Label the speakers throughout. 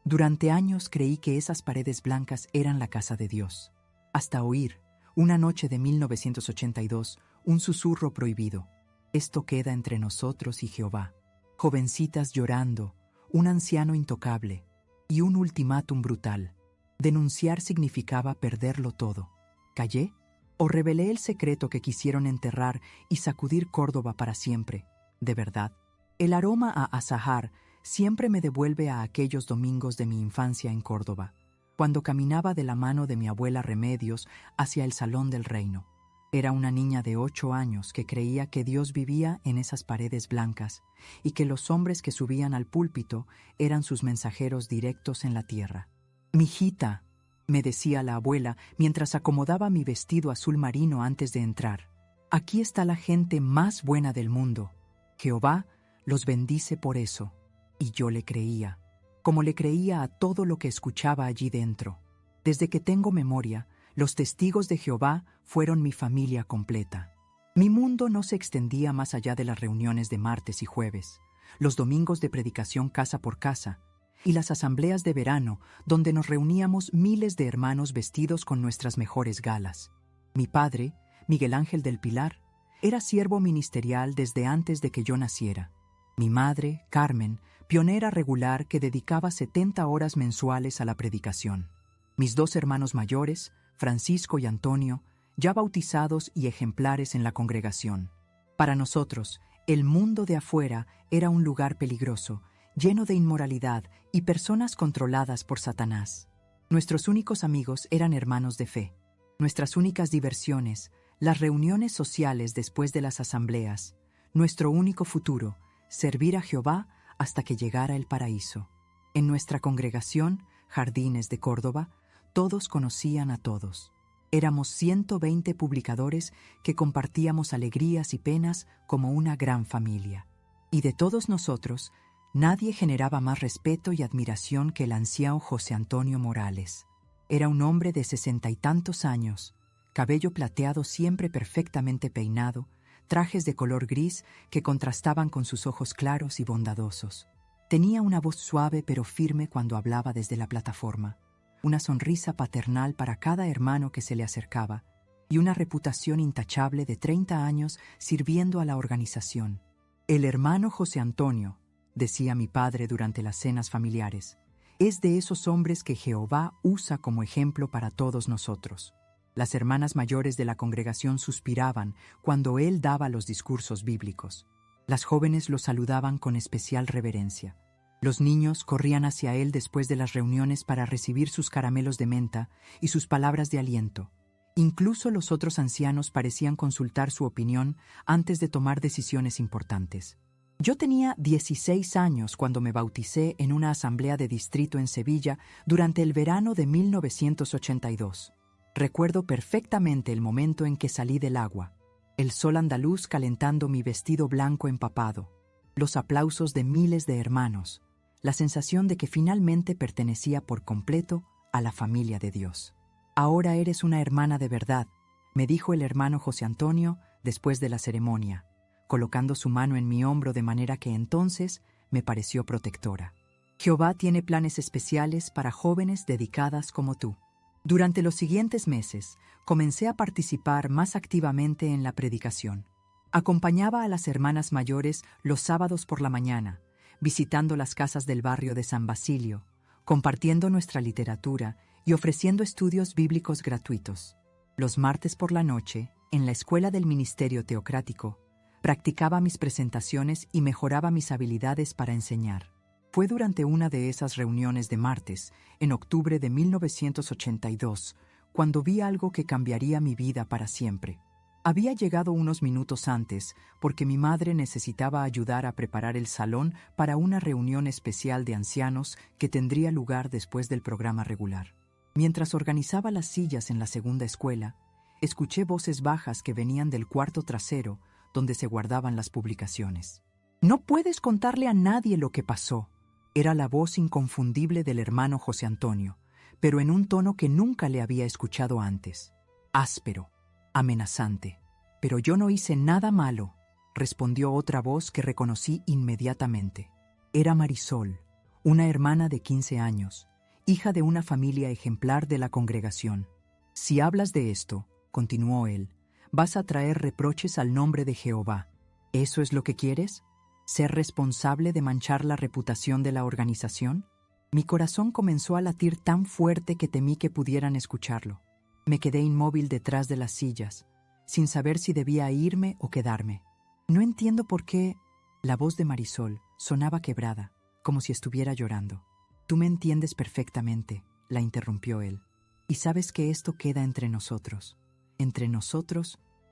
Speaker 1: Durante años creí que esas paredes blancas eran la casa de Dios, hasta oír, una noche de 1982, un susurro prohibido. Esto queda entre nosotros y Jehová. Jovencitas llorando, un anciano intocable y un ultimátum brutal. Denunciar significaba perderlo todo. ¿Callé? ¿O revelé el secreto que quisieron enterrar y sacudir Córdoba para siempre? ¿De verdad? El aroma a azahar siempre me devuelve a aquellos domingos de mi infancia en Córdoba, cuando caminaba de la mano de mi abuela Remedios hacia el Salón del Reino. Era una niña de 8 años que creía que Dios vivía en esas paredes blancas y que los hombres que subían al púlpito eran sus mensajeros directos en la tierra. «Mijita», me decía la abuela mientras acomodaba mi vestido azul marino antes de entrar, «aquí está la gente más buena del mundo. Jehová los bendice por eso». Y yo le creía, como le creía a todo lo que escuchaba allí dentro. Desde que tengo memoria, los testigos de Jehová fueron mi familia completa. Mi mundo no se extendía más allá de las reuniones de martes y jueves, los domingos de predicación casa por casa, y las asambleas de verano, donde nos reuníamos miles de hermanos vestidos con nuestras mejores galas. Mi padre, Miguel Ángel del Pilar, era siervo ministerial desde antes de que yo naciera. Mi madre, Carmen, pionera regular que dedicaba 70 horas mensuales a la predicación. Mis 2 hermanos mayores, Francisco y Antonio, ya bautizados y ejemplares en la congregación. Para nosotros, el mundo de afuera era un lugar peligroso, lleno de inmoralidad y personas controladas por Satanás. Nuestros únicos amigos eran hermanos de fe. Nuestras únicas diversiones, las reuniones sociales después de las asambleas. Nuestro único futuro, servir a Jehová hasta que llegara el paraíso. En nuestra congregación, Jardines de Córdoba, todos conocían a todos. Éramos 120 publicadores que compartíamos alegrías y penas como una gran familia. Y de todos nosotros, nadie generaba más respeto y admiración que el anciano José Antonio Morales. Era un hombre de 60 y tantos años, cabello plateado siempre perfectamente peinado, trajes de color gris que contrastaban con sus ojos claros y bondadosos. Tenía una voz suave pero firme cuando hablaba desde la plataforma, una sonrisa paternal para cada hermano que se le acercaba y una reputación intachable de 30 años sirviendo a la organización. «El hermano José Antonio», decía mi padre durante las cenas familiares, «es de esos hombres que Jehová usa como ejemplo para todos nosotros». Las hermanas mayores de la congregación suspiraban cuando él daba los discursos bíblicos. Las jóvenes lo saludaban con especial reverencia. Los niños corrían hacia él después de las reuniones para recibir sus caramelos de menta y sus palabras de aliento. Incluso los otros ancianos parecían consultar su opinión antes de tomar decisiones importantes. Yo tenía 16 años cuando me bauticé en una asamblea de distrito en Sevilla durante el verano de 1982. Recuerdo perfectamente el momento en que salí del agua, el sol andaluz calentando mi vestido blanco empapado, los aplausos de miles de hermanos, la sensación de que finalmente pertenecía por completo a la familia de Dios. «Ahora eres una hermana de verdad», me dijo el hermano José Antonio después de la ceremonia, colocando su mano en mi hombro de manera que entonces me pareció protectora. «Jehová tiene planes especiales para jóvenes dedicadas como tú». Durante los siguientes meses, comencé a participar más activamente en la predicación. Acompañaba a las hermanas mayores los sábados por la mañana, visitando las casas del barrio de San Basilio, compartiendo nuestra literatura y ofreciendo estudios bíblicos gratuitos. Los martes por la noche, en la escuela del ministerio teocrático, practicaba mis presentaciones y mejoraba mis habilidades para enseñar. Fue durante una de esas reuniones de martes, en octubre de 1982, cuando vi algo que cambiaría mi vida para siempre. Había llegado unos minutos antes porque mi madre necesitaba ayudar a preparar el salón para una reunión especial de ancianos que tendría lugar después del programa regular. Mientras organizaba las sillas en la segunda escuela, escuché voces bajas que venían del cuarto trasero donde se guardaban las publicaciones. «No puedes contarle a nadie lo que pasó». Era la voz inconfundible del hermano José Antonio, pero en un tono que nunca le había escuchado antes. Áspero, amenazante. «Pero yo no hice nada malo», respondió otra voz que reconocí inmediatamente. Era Marisol, una hermana de 15 años, hija de una familia ejemplar de la congregación. Si hablas de esto, continuó él, vas a traer reproches al nombre de Jehová. ¿Eso es lo que quieres? ¿Ser responsable de manchar la reputación de la organización? Mi corazón comenzó a latir tan fuerte que temí que pudieran escucharlo. Me quedé inmóvil detrás de las sillas, sin saber si debía irme o quedarme. No entiendo por qué. La voz de Marisol sonaba quebrada, como si estuviera llorando. Tú me entiendes perfectamente, la interrumpió él. Y sabes que esto queda entre nosotros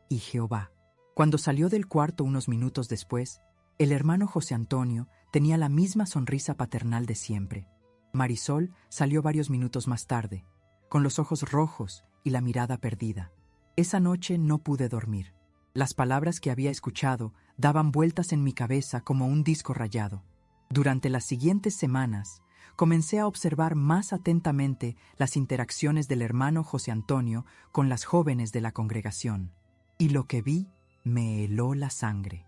Speaker 1: y Jehová. Cuando salió del cuarto unos minutos después, el hermano José Antonio tenía la misma sonrisa paternal de siempre. Marisol salió varios minutos más tarde, con los ojos rojos y la mirada perdida. Esa noche no pude dormir. Las palabras que había escuchado daban vueltas en mi cabeza como un disco rayado. Durante las siguientes semanas, comencé a observar más atentamente las interacciones del hermano José Antonio con las jóvenes de la congregación. Y lo que vi me heló la sangre.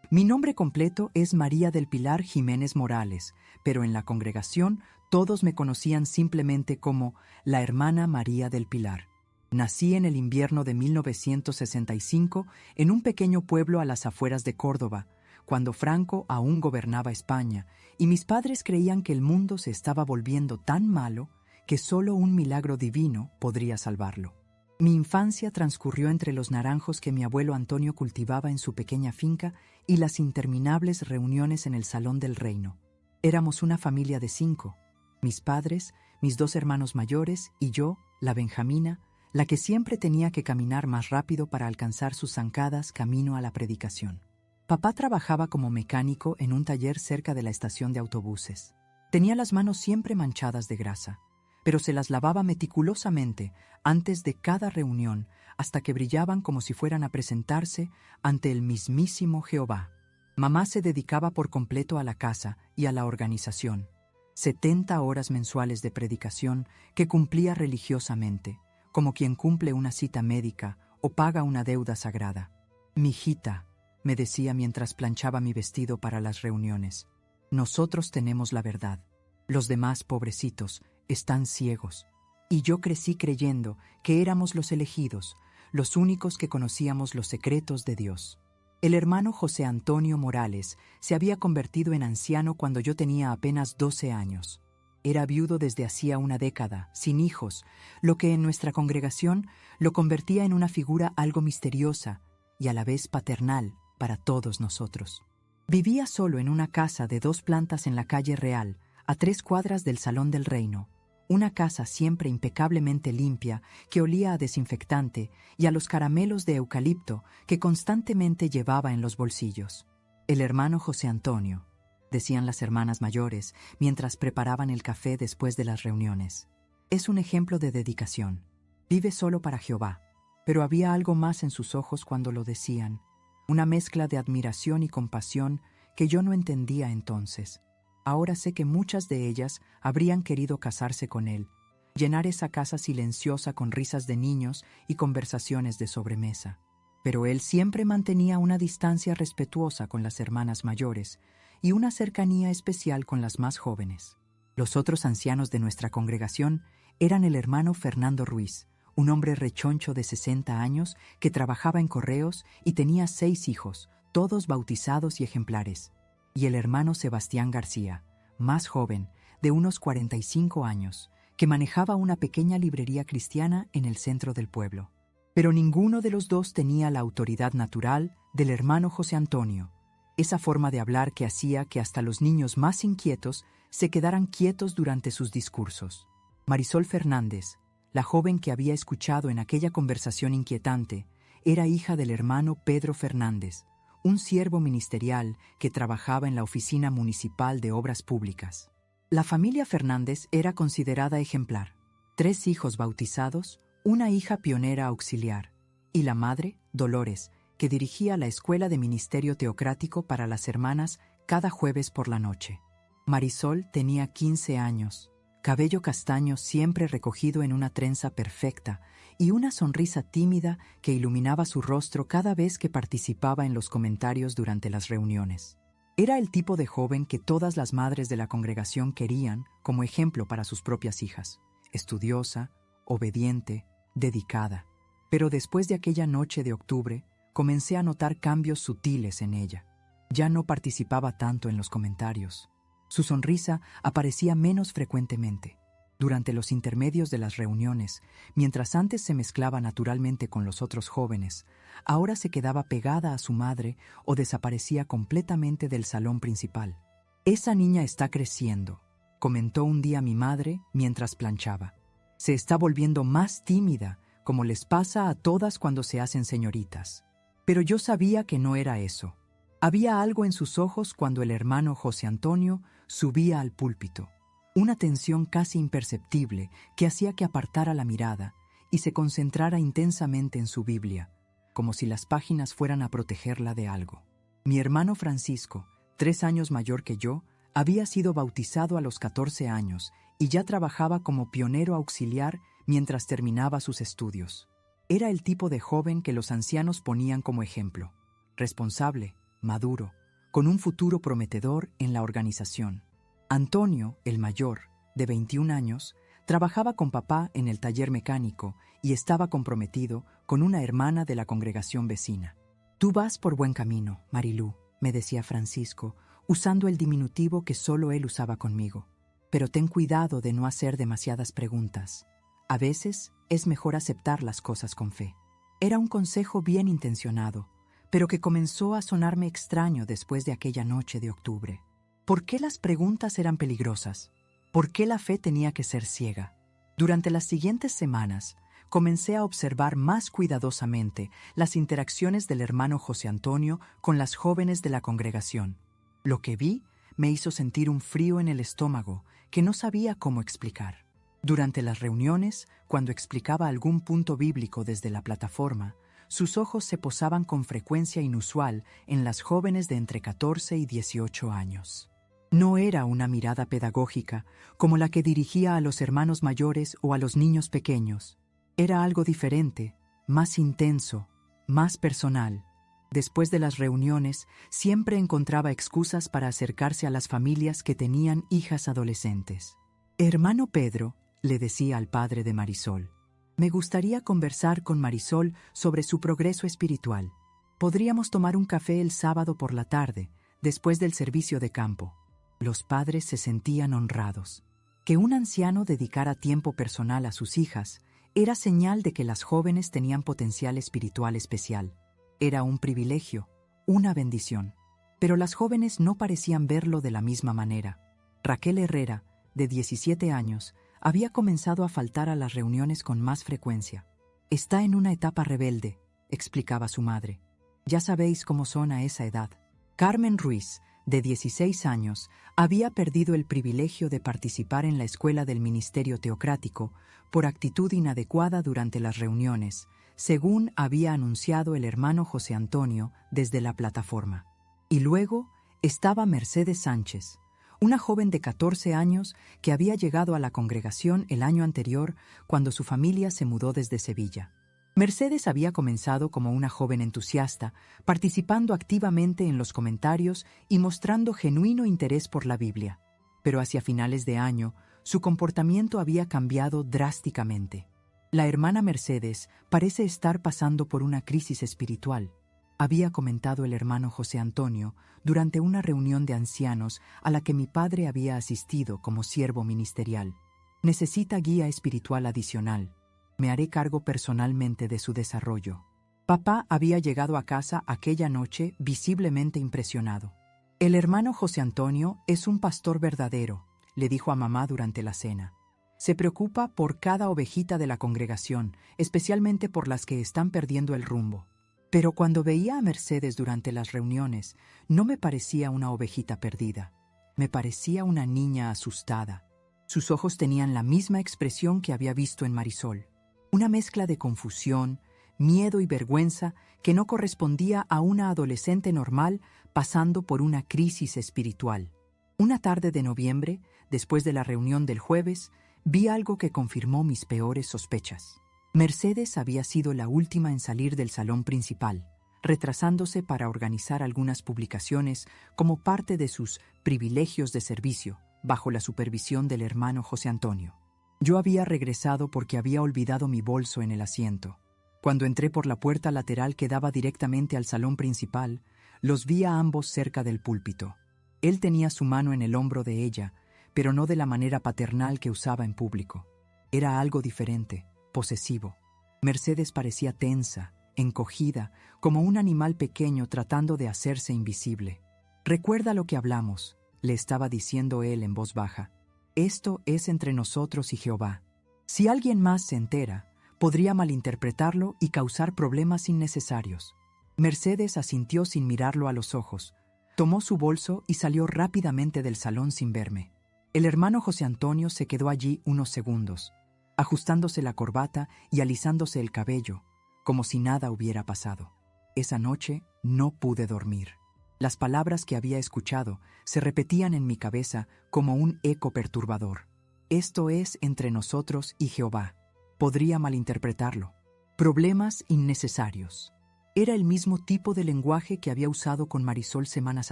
Speaker 1: Mi nombre completo es María del Pilar Jiménez Morales, pero en la congregación todos me conocían simplemente como la hermana María del Pilar. Nací en el invierno de 1965 en un pequeño pueblo a las afueras de Córdoba, cuando Franco aún gobernaba España, y mis padres creían que el mundo se estaba volviendo tan malo que solo un milagro divino podría salvarlo. Mi infancia transcurrió entre los naranjos que mi abuelo Antonio cultivaba en su pequeña finca y las interminables reuniones en el Salón del Reino. Éramos una familia de 5, mis padres, mis 2 hermanos mayores y yo, la Benjamina, la que siempre tenía que caminar más rápido para alcanzar sus zancadas camino a la predicación. Papá trabajaba como mecánico en un taller cerca de la estación de autobuses. Tenía las manos siempre manchadas de grasa, pero se las lavaba meticulosamente antes de cada reunión hasta que brillaban como si fueran a presentarse ante el mismísimo Jehová. Mamá se dedicaba por completo a la casa y a la organización. 70 horas mensuales de predicación que cumplía religiosamente, como quien cumple una cita médica o paga una deuda sagrada. «Mijita», me decía mientras planchaba mi vestido para las reuniones, «nosotros tenemos la verdad. Los demás, pobrecitos, están ciegos». Y yo crecí creyendo que éramos los elegidos, los únicos que conocíamos los secretos de Dios. El hermano José Antonio Morales se había convertido en anciano cuando yo tenía apenas 12 años. Era viudo desde hacía una década, sin hijos, lo que en nuestra congregación lo convertía en una figura algo misteriosa y a la vez paternal para todos nosotros. Vivía solo en una casa de 2 plantas en la calle Real, a 3 cuadras del Salón del Reino, una casa siempre impecablemente limpia que olía a desinfectante y a los caramelos de eucalipto que constantemente llevaba en los bolsillos. El hermano José Antonio, decían las hermanas mayores mientras preparaban el café después de las reuniones, es un ejemplo de dedicación. Vive solo para Jehová. Pero había algo más en sus ojos cuando lo decían, una mezcla de admiración y compasión que yo no entendía entonces. Ahora sé que muchas de ellas habrían querido casarse con él, llenar esa casa silenciosa con risas de niños y conversaciones de sobremesa. Pero él siempre mantenía una distancia respetuosa con las hermanas mayores y una cercanía especial con las más jóvenes. Los otros ancianos de nuestra congregación eran el hermano Fernando Ruiz, un hombre rechoncho de 60 años que trabajaba en correos y tenía 6 hijos, todos bautizados y ejemplares, y el hermano Sebastián García, más joven, de unos 45 años, que manejaba una pequeña librería cristiana en el centro del pueblo. Pero ninguno de los dos tenía la autoridad natural del hermano José Antonio, esa forma de hablar que hacía que hasta los niños más inquietos se quedaran quietos durante sus discursos. Marisol Fernández, la joven que había escuchado en aquella conversación inquietante, era hija del hermano Pedro Fernández, un siervo ministerial que trabajaba en la Oficina Municipal de Obras Públicas. La familia Fernández era considerada ejemplar. 3 hijos bautizados, una hija pionera auxiliar, y la madre, Dolores, que dirigía la Escuela de Ministerio Teocrático para las hermanas cada jueves por la noche. Marisol tenía 15 años, cabello castaño siempre recogido en una trenza perfecta y una sonrisa tímida que iluminaba su rostro cada vez que participaba en los comentarios durante las reuniones. Era el tipo de joven que todas las madres de la congregación querían como ejemplo para sus propias hijas. Estudiosa, obediente, dedicada. Pero después de aquella noche de octubre, comencé a notar cambios sutiles en ella. Ya no participaba tanto en los comentarios. Su sonrisa aparecía menos frecuentemente. Durante los intermedios de las reuniones, mientras antes se mezclaba naturalmente con los otros jóvenes, ahora se quedaba pegada a su madre o desaparecía completamente del salón principal. «Esa niña está creciendo», comentó un día mi madre mientras planchaba. «Se está volviendo más tímida, como les pasa a todas cuando se hacen señoritas». Pero yo sabía que no era eso. Había algo en sus ojos cuando el hermano José Antonio subía al púlpito. Una tensión casi imperceptible que hacía que apartara la mirada y se concentrara intensamente en su Biblia, como si las páginas fueran a protegerla de algo. Mi hermano Francisco, 3 años mayor que yo, había sido bautizado a los 14 años y ya trabajaba como pionero auxiliar mientras terminaba sus estudios. Era el tipo de joven que los ancianos ponían como ejemplo, responsable, maduro, con un futuro prometedor en la organización. Antonio, el mayor, de 21 años, trabajaba con papá en el taller mecánico y estaba comprometido con una hermana de la congregación vecina. «Tú vas por buen camino, Marilú», me decía Francisco, usando el diminutivo que solo él usaba conmigo. «Pero ten cuidado de no hacer demasiadas preguntas. A veces es mejor aceptar las cosas con fe». Era un consejo bien intencionado, pero que comenzó a sonarme extraño después de aquella noche de octubre. ¿Por qué las preguntas eran peligrosas? ¿Por qué la fe tenía que ser ciega? Durante las siguientes semanas, comencé a observar más cuidadosamente las interacciones del hermano José Antonio con las jóvenes de la congregación. Lo que vi me hizo sentir un frío en el estómago que no sabía cómo explicar. Durante las reuniones, cuando explicaba algún punto bíblico desde la plataforma, sus ojos se posaban con frecuencia inusual en las jóvenes de entre 14 y 18 años. No era una mirada pedagógica como la que dirigía a los hermanos mayores o a los niños pequeños. Era algo diferente, más intenso, más personal. Después de las reuniones, siempre encontraba excusas para acercarse a las familias que tenían hijas adolescentes. «Hermano Pedro», le decía al padre de Marisol, «me gustaría conversar con Marisol sobre su progreso espiritual. Podríamos tomar un café el sábado por la tarde, después del servicio de campo». Los padres se sentían honrados. Que un anciano dedicara tiempo personal a sus hijas era señal de que las jóvenes tenían potencial espiritual especial. Era un privilegio, una bendición. Pero las jóvenes no parecían verlo de la misma manera. Raquel Herrera, de 17 años, había comenzado a faltar a las reuniones con más frecuencia. «Está en una etapa rebelde», explicaba su madre. «Ya sabéis cómo son a esa edad». Carmen Ruiz, de 16 años, había perdido el privilegio de participar en la escuela del ministerio teocrático por actitud inadecuada durante las reuniones, según había anunciado el hermano José Antonio desde la plataforma. Y luego estaba Mercedes Sánchez, una joven de 14 años que había llegado a la congregación el año anterior cuando su familia se mudó desde Sevilla. Mercedes había comenzado como una joven entusiasta, participando activamente en los comentarios y mostrando genuino interés por la Biblia. Pero hacia finales de año, su comportamiento había cambiado drásticamente. La hermana Mercedes parece estar pasando por una crisis espiritual, había comentado el hermano José Antonio durante una reunión de ancianos a la que mi padre había asistido como siervo ministerial. Necesita guía espiritual adicional. Me haré cargo personalmente de su desarrollo. Papá había llegado a casa aquella noche visiblemente impresionado. «El hermano José Antonio es un pastor verdadero», le dijo a mamá durante la cena. «Se preocupa por cada ovejita de la congregación, especialmente por las que están perdiendo el rumbo». Pero cuando veía a Mercedes durante las reuniones, no me parecía una ovejita perdida. Me parecía una niña asustada. Sus ojos tenían la misma expresión que había visto en Marisol. Una mezcla de confusión, miedo y vergüenza que no correspondía a una adolescente normal pasando por una crisis espiritual. Una tarde de noviembre, después de la reunión del jueves, vi algo que confirmó mis peores sospechas. Mercedes había sido la última en salir del salón principal. retrasándose para organizar algunas publicaciones como parte de sus privilegios de servicio, bajo la supervisión del hermano José Antonio. Yo había regresado porque había olvidado mi bolso en el asiento. Cuando entré por la puerta lateral que daba directamente al salón principal, los vi a ambos cerca del púlpito. Él tenía su mano en el hombro de ella, pero no de la manera paternal que usaba en público. Era algo diferente, posesivo. Mercedes parecía tensa, encogida, como un animal pequeño tratando de hacerse invisible. «Recuerda lo que hablamos», le estaba diciendo él en voz baja. «Esto es entre nosotros y Jehová. Si alguien más se entera, podría malinterpretarlo y causar problemas innecesarios». Mercedes asintió sin mirarlo a los ojos. Tomó su bolso y salió rápidamente del salón sin verme. El hermano José Antonio se quedó allí unos segundos, ajustándose la corbata y alisándose el cabello, como si nada hubiera pasado. Esa noche no pude dormir. Las palabras que había escuchado se repetían en mi cabeza como un eco perturbador. «Esto es entre nosotros y Jehová». Podría malinterpretarlo. Problemas innecesarios. Era el mismo tipo de lenguaje que había usado con Marisol semanas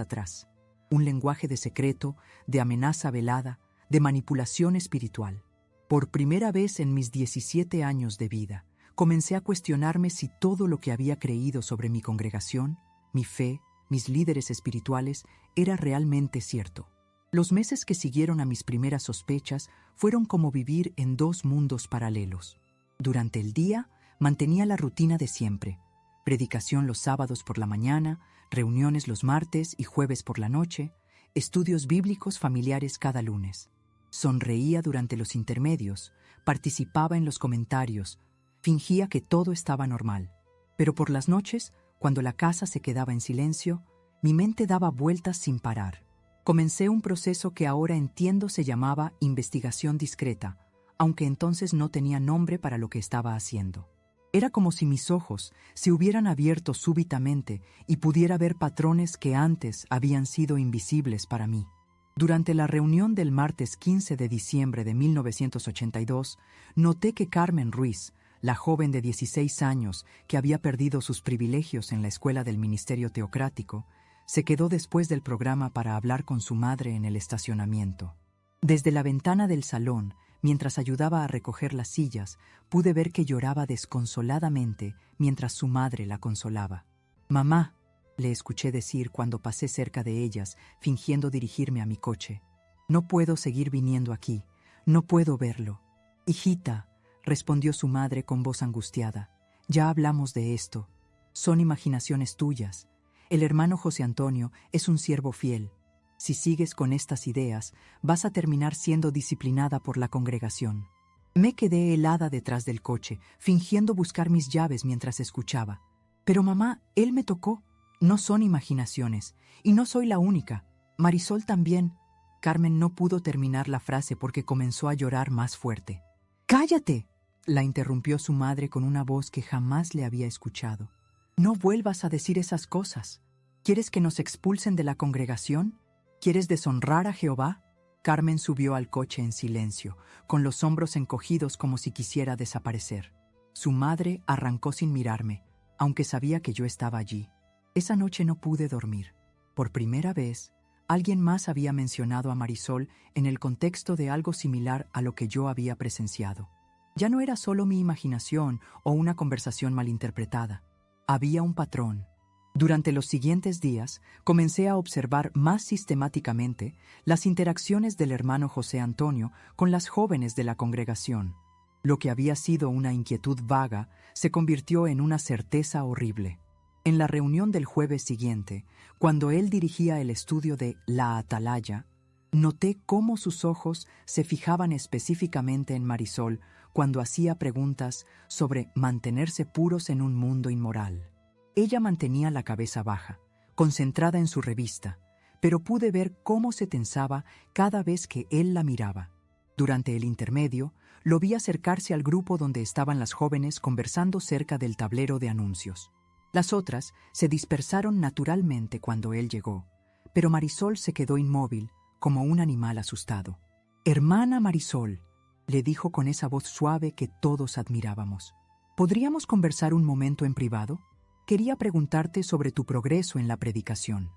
Speaker 1: atrás. Un lenguaje de secreto, de amenaza velada, de manipulación espiritual. Por primera vez en mis 17 años de vida, comencé a cuestionarme si todo lo que había creído sobre mi congregación, mi fe, mis líderes espirituales, era realmente cierto. Los meses que siguieron a mis primeras sospechas fueron como vivir en dos mundos paralelos. Durante el día, mantenía la rutina de siempre. Predicación los sábados por la mañana, reuniones los martes y jueves por la noche, estudios bíblicos familiares cada lunes. Sonreía durante los intermedios, participaba en los comentarios, fingía que todo estaba normal. Pero por las noches, cuando la casa se quedaba en silencio, mi mente daba vueltas sin parar. Comencé un proceso que ahora entiendo se llamaba investigación discreta, aunque entonces no tenía nombre para lo que estaba haciendo. Era como si mis ojos se hubieran abierto súbitamente y pudiera ver patrones que antes habían sido invisibles para mí. Durante la reunión del martes 15 de diciembre de 1982, noté que Carmen Ruiz, la joven de 16 años que había perdido sus privilegios en la escuela del ministerio teocrático, se quedó después del programa para hablar con su madre en el estacionamiento. Desde la ventana del salón, mientras ayudaba a recoger las sillas, pude ver que lloraba desconsoladamente mientras su madre la consolaba. «Mamá», le escuché decir cuando pasé cerca de ellas, fingiendo dirigirme a mi coche. «No puedo seguir viniendo aquí. No puedo verlo». «Hijita», respondió su madre con voz angustiada, «ya hablamos de esto. Son imaginaciones tuyas. El hermano José Antonio es un siervo fiel. Si sigues con estas ideas, vas a terminar siendo disciplinada por la congregación». Me quedé helada detrás del coche, fingiendo buscar mis llaves mientras escuchaba. «Pero mamá, él me tocó. No son imaginaciones. Y no soy la única. Marisol también». Carmen no pudo terminar la frase porque comenzó a llorar más fuerte. «¡Cállate!», la interrumpió su madre con una voz que jamás le había escuchado. «No vuelvas a decir esas cosas. ¿Quieres que nos expulsen de la congregación? ¿Quieres deshonrar a Jehová?». Carmen subió al coche en silencio, con los hombros encogidos como si quisiera desaparecer. Su madre arrancó sin mirarme, aunque sabía que yo estaba allí. Esa noche no pude dormir. Por primera vez, alguien más había mencionado a Marisol en el contexto de algo similar a lo que yo había presenciado. Ya no era solo mi imaginación o una conversación malinterpretada. Había un patrón. Durante los siguientes días, comencé a observar más sistemáticamente las interacciones del hermano José Antonio con las jóvenes de la congregación. Lo que había sido una inquietud vaga se convirtió en una certeza horrible. En la reunión del jueves siguiente, cuando él dirigía el estudio de La Atalaya, noté cómo sus ojos se fijaban específicamente en Marisol cuando hacía preguntas sobre mantenerse puros en un mundo inmoral. Ella mantenía la cabeza baja, concentrada en su revista, pero pude ver cómo se tensaba cada vez que él la miraba. Durante el intermedio, lo vi acercarse al grupo donde estaban las jóvenes conversando cerca del tablero de anuncios. Las otras se dispersaron naturalmente cuando él llegó, pero Marisol se quedó inmóvil, como un animal asustado. «Hermana Marisol», le dijo con esa voz suave que todos admirábamos, «¿podríamos conversar un momento en privado?». quería preguntarte sobre tu progreso en la predicación.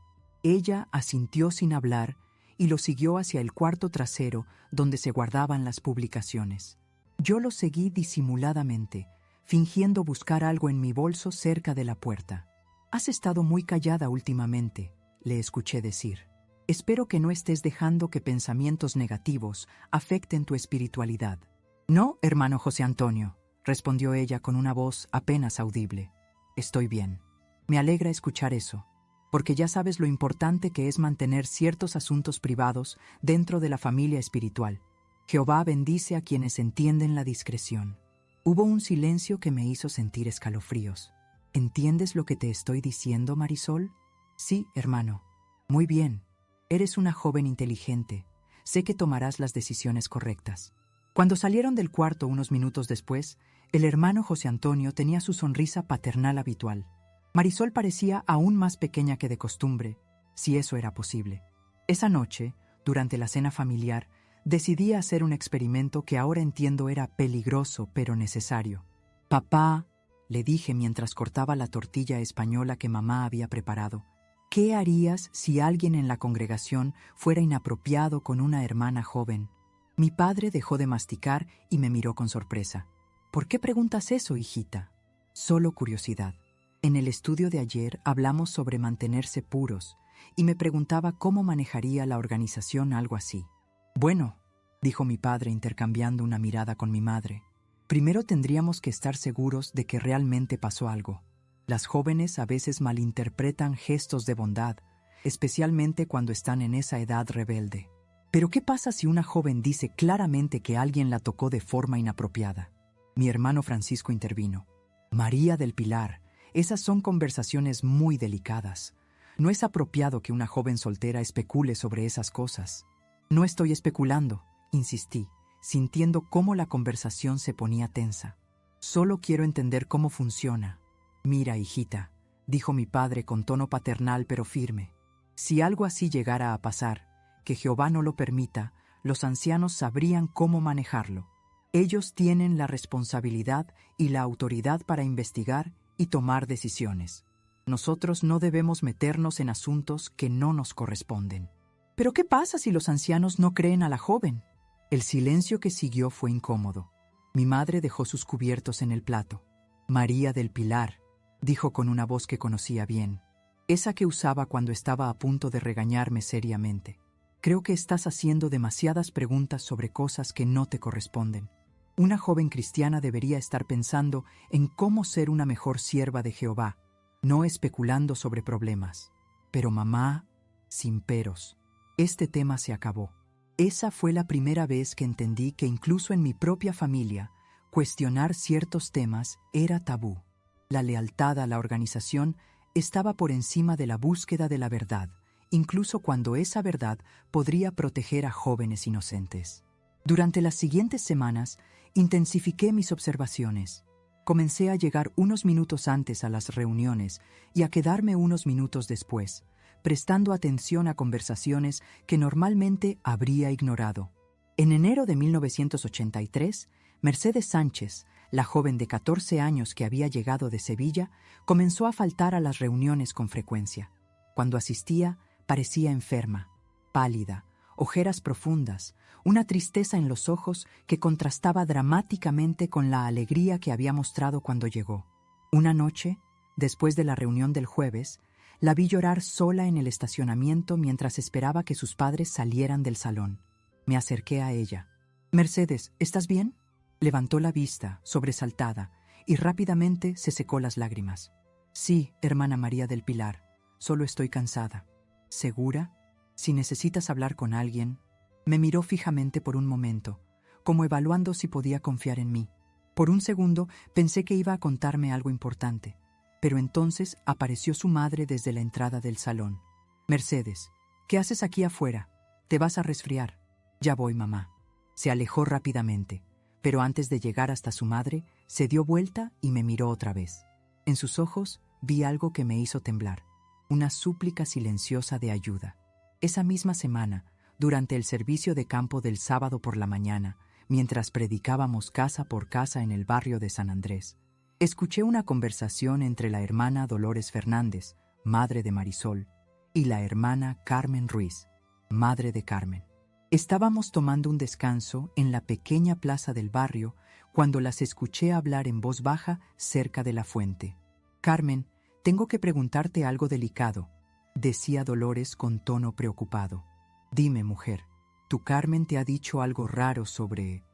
Speaker 1: Ella asintió sin hablar y lo siguió hacia el cuarto trasero donde se guardaban las publicaciones. Yo lo seguí disimuladamente, fingiendo buscar algo en mi bolso cerca de la puerta. «Has estado muy callada últimamente», le escuché decir. «Espero que no estés dejando que pensamientos negativos afecten tu espiritualidad». «No, hermano José Antonio», respondió ella con una voz apenas audible. «Estoy bien. Me alegra escuchar eso, porque ya sabes lo importante que es mantener ciertos asuntos privados dentro de la familia espiritual. Jehová bendice a quienes entienden la discreción». Hubo un silencio que me hizo sentir escalofríos. «¿Entiendes lo que te estoy diciendo, Marisol?» «Sí, hermano». «Muy bien. Eres una joven inteligente. Sé que tomarás las decisiones correctas». Cuando salieron del cuarto unos minutos después, el hermano José Antonio tenía su sonrisa paternal habitual. Marisol parecía aún más pequeña que de costumbre, si eso era posible. Esa noche, durante la cena familiar, decidí hacer un experimento que ahora entiendo era peligroso pero necesario. «Papá», le dije mientras cortaba la tortilla española que mamá había preparado, «¿qué harías si alguien en la congregación fuera inapropiado con una hermana joven?» Mi padre dejó de masticar y me miró con sorpresa. «¿Por qué preguntas eso, hijita?» «Solo curiosidad. En el estudio de ayer hablamos sobre mantenerse puros y me preguntaba cómo manejaría la organización algo así». «Bueno», dijo mi padre intercambiando una mirada con mi madre, «primero tendríamos que estar seguros de que realmente pasó algo. Las jóvenes a veces malinterpretan gestos de bondad, especialmente cuando están en esa edad rebelde. Pero ¿qué pasa si una joven dice claramente que alguien la tocó de forma inapropiada?» Mi hermano Francisco intervino. «María del Pilar, esas son conversaciones muy delicadas. No es apropiado que una joven soltera especule sobre esas cosas». «No estoy especulando», insistí, sintiendo cómo la conversación se ponía tensa. «Solo quiero entender cómo funciona». «Mira, hijita», dijo mi padre con tono paternal pero firme, «si algo así llegara a pasar, que Jehová no lo permita, los ancianos sabrían cómo manejarlo. Ellos tienen la responsabilidad y la autoridad para investigar y tomar decisiones. Nosotros no debemos meternos en asuntos que no nos corresponden». «¿Pero qué pasa si los ancianos no creen a la joven?» El silencio que siguió fue incómodo. Mi madre dejó sus cubiertos en el plato. «María del Pilar», dijo con una voz que conocía bien, esa que usaba cuando estaba a punto de regañarme seriamente. «Creo que estás haciendo demasiadas preguntas sobre cosas que no te corresponden. Una joven cristiana debería estar pensando en cómo ser una mejor sierva de Jehová, no especulando sobre problemas». «Pero mamá», sin peros, «este tema se acabó». Esa fue la primera vez que entendí que incluso en mi propia familia, cuestionar ciertos temas era tabú. La lealtad a la organización estaba por encima de la búsqueda de la verdad, incluso cuando esa verdad podría proteger a jóvenes inocentes. Durante las siguientes semanas, intensifiqué mis observaciones. Comencé a llegar unos minutos antes a las reuniones y a quedarme unos minutos después, prestando atención a conversaciones que normalmente habría ignorado. En enero de 1983, Mercedes Sánchez, la joven de 14 años que había llegado de Sevilla, comenzó a faltar a las reuniones con frecuencia. Cuando asistía, parecía enferma, pálida, ojeras profundas, una tristeza en los ojos que contrastaba dramáticamente con la alegría que había mostrado cuando llegó. Una noche, después de la reunión del jueves, la vi llorar sola en el estacionamiento mientras esperaba que sus padres salieran del salón. Me acerqué a ella. «Mercedes, ¿estás bien?» Levantó la vista, sobresaltada, y rápidamente se secó las lágrimas. «Sí, hermana María del Pilar, solo estoy cansada». «¿Segura? Si necesitas hablar con alguien». Me miró fijamente por un momento, como evaluando si podía confiar en mí. Por un segundo pensé que iba a contarme algo importante, pero entonces apareció su madre desde la entrada del salón. «Mercedes, ¿qué haces aquí afuera? Te vas a resfriar». «Ya voy, mamá». Se alejó rápidamente, pero antes de llegar hasta su madre, se dio vuelta y me miró otra vez. En sus ojos vi algo que me hizo temblar, una súplica silenciosa de ayuda. Esa misma semana, durante el servicio de campo del sábado por la mañana, mientras predicábamos casa por casa en el barrio de San Andrés, Escuché una conversación entre la hermana Dolores Fernández, madre de Marisol, y la hermana Carmen Ruiz, madre de Carmen. Estábamos tomando un descanso en la pequeña plaza del barrio cuando las escuché hablar en voz baja cerca de la fuente. «Carmen, tengo que preguntarte algo delicado», decía Dolores con tono preocupado. «Dime, mujer, ¿tu Carmen te ha dicho algo raro sobre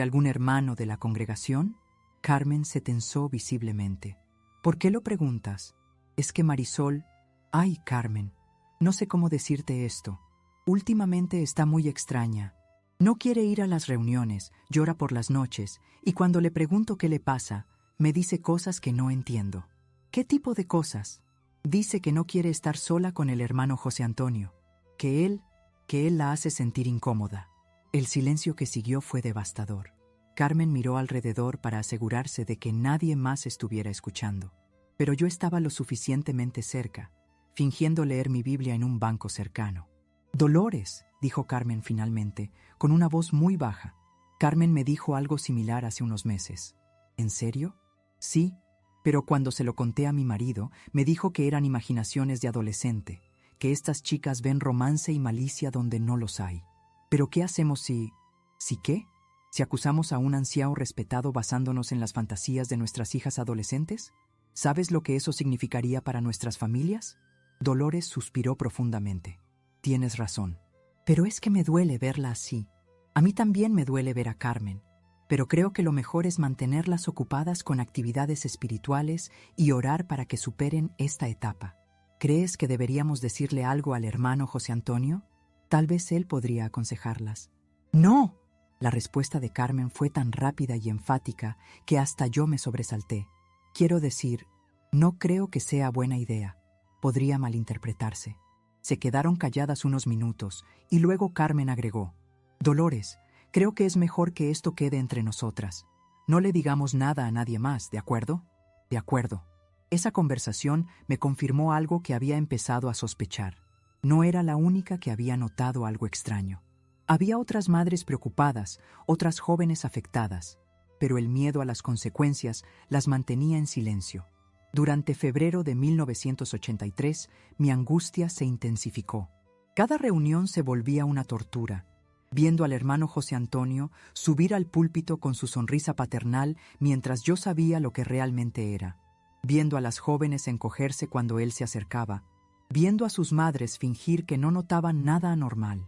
Speaker 1: algún hermano de la congregación?» Carmen se tensó visiblemente. «¿Por qué lo preguntas? Es que Marisol...» «Ay, Carmen, no sé cómo decirte esto. Últimamente está muy extraña. No quiere ir a las reuniones, llora por las noches, y cuando le pregunto qué le pasa, me dice cosas que no entiendo». «¿Qué tipo de cosas?» «Dice que no quiere estar sola con el hermano José Antonio, que él la hace sentir incómoda». El silencio que siguió fue devastador. Carmen miró alrededor para asegurarse de que nadie más estuviera escuchando. Pero yo estaba lo suficientemente cerca, fingiendo leer mi Biblia en un banco cercano. «Dolores», dijo Carmen finalmente, con una voz muy baja. «Carmen me dijo algo similar hace unos meses». «¿En serio?» «Sí, pero cuando se lo conté a mi marido, me dijo que eran imaginaciones de adolescente, que estas chicas ven romance y malicia donde no los hay». «¿Pero qué hacemos si...» «¿Si qué? ¿Si acusamos a un anciano respetado basándonos en las fantasías de nuestras hijas adolescentes? ¿Sabes lo que eso significaría para nuestras familias?» Dolores suspiró profundamente. «Tienes razón. Pero es que me duele verla así. A mí también me duele ver a Carmen, pero creo que lo mejor es mantenerlas ocupadas con actividades espirituales y orar para que superen esta etapa. ¿Crees que deberíamos decirle algo al hermano José Antonio? Tal vez él podría aconsejarlas». «¡No!». La respuesta de Carmen fue tan rápida y enfática que hasta yo me sobresalté. «Quiero decir, no creo que sea buena idea. Podría malinterpretarse». Se quedaron calladas unos minutos y luego Carmen agregó: «Dolores, creo que es mejor que esto quede entre nosotras. No le digamos nada a nadie más, ¿de acuerdo?» «De acuerdo». Esa conversación me confirmó algo que había empezado a sospechar. No era la única que había notado algo extraño. Había otras madres preocupadas, otras jóvenes afectadas, pero el miedo a las consecuencias las mantenía en silencio. Durante febrero de 1983, mi angustia se intensificó. Cada reunión se volvía una tortura, viendo al hermano José Antonio subir al púlpito con su sonrisa paternal mientras yo sabía lo que realmente era, viendo a las jóvenes encogerse cuando él se acercaba, viendo a sus madres fingir que no notaban nada anormal.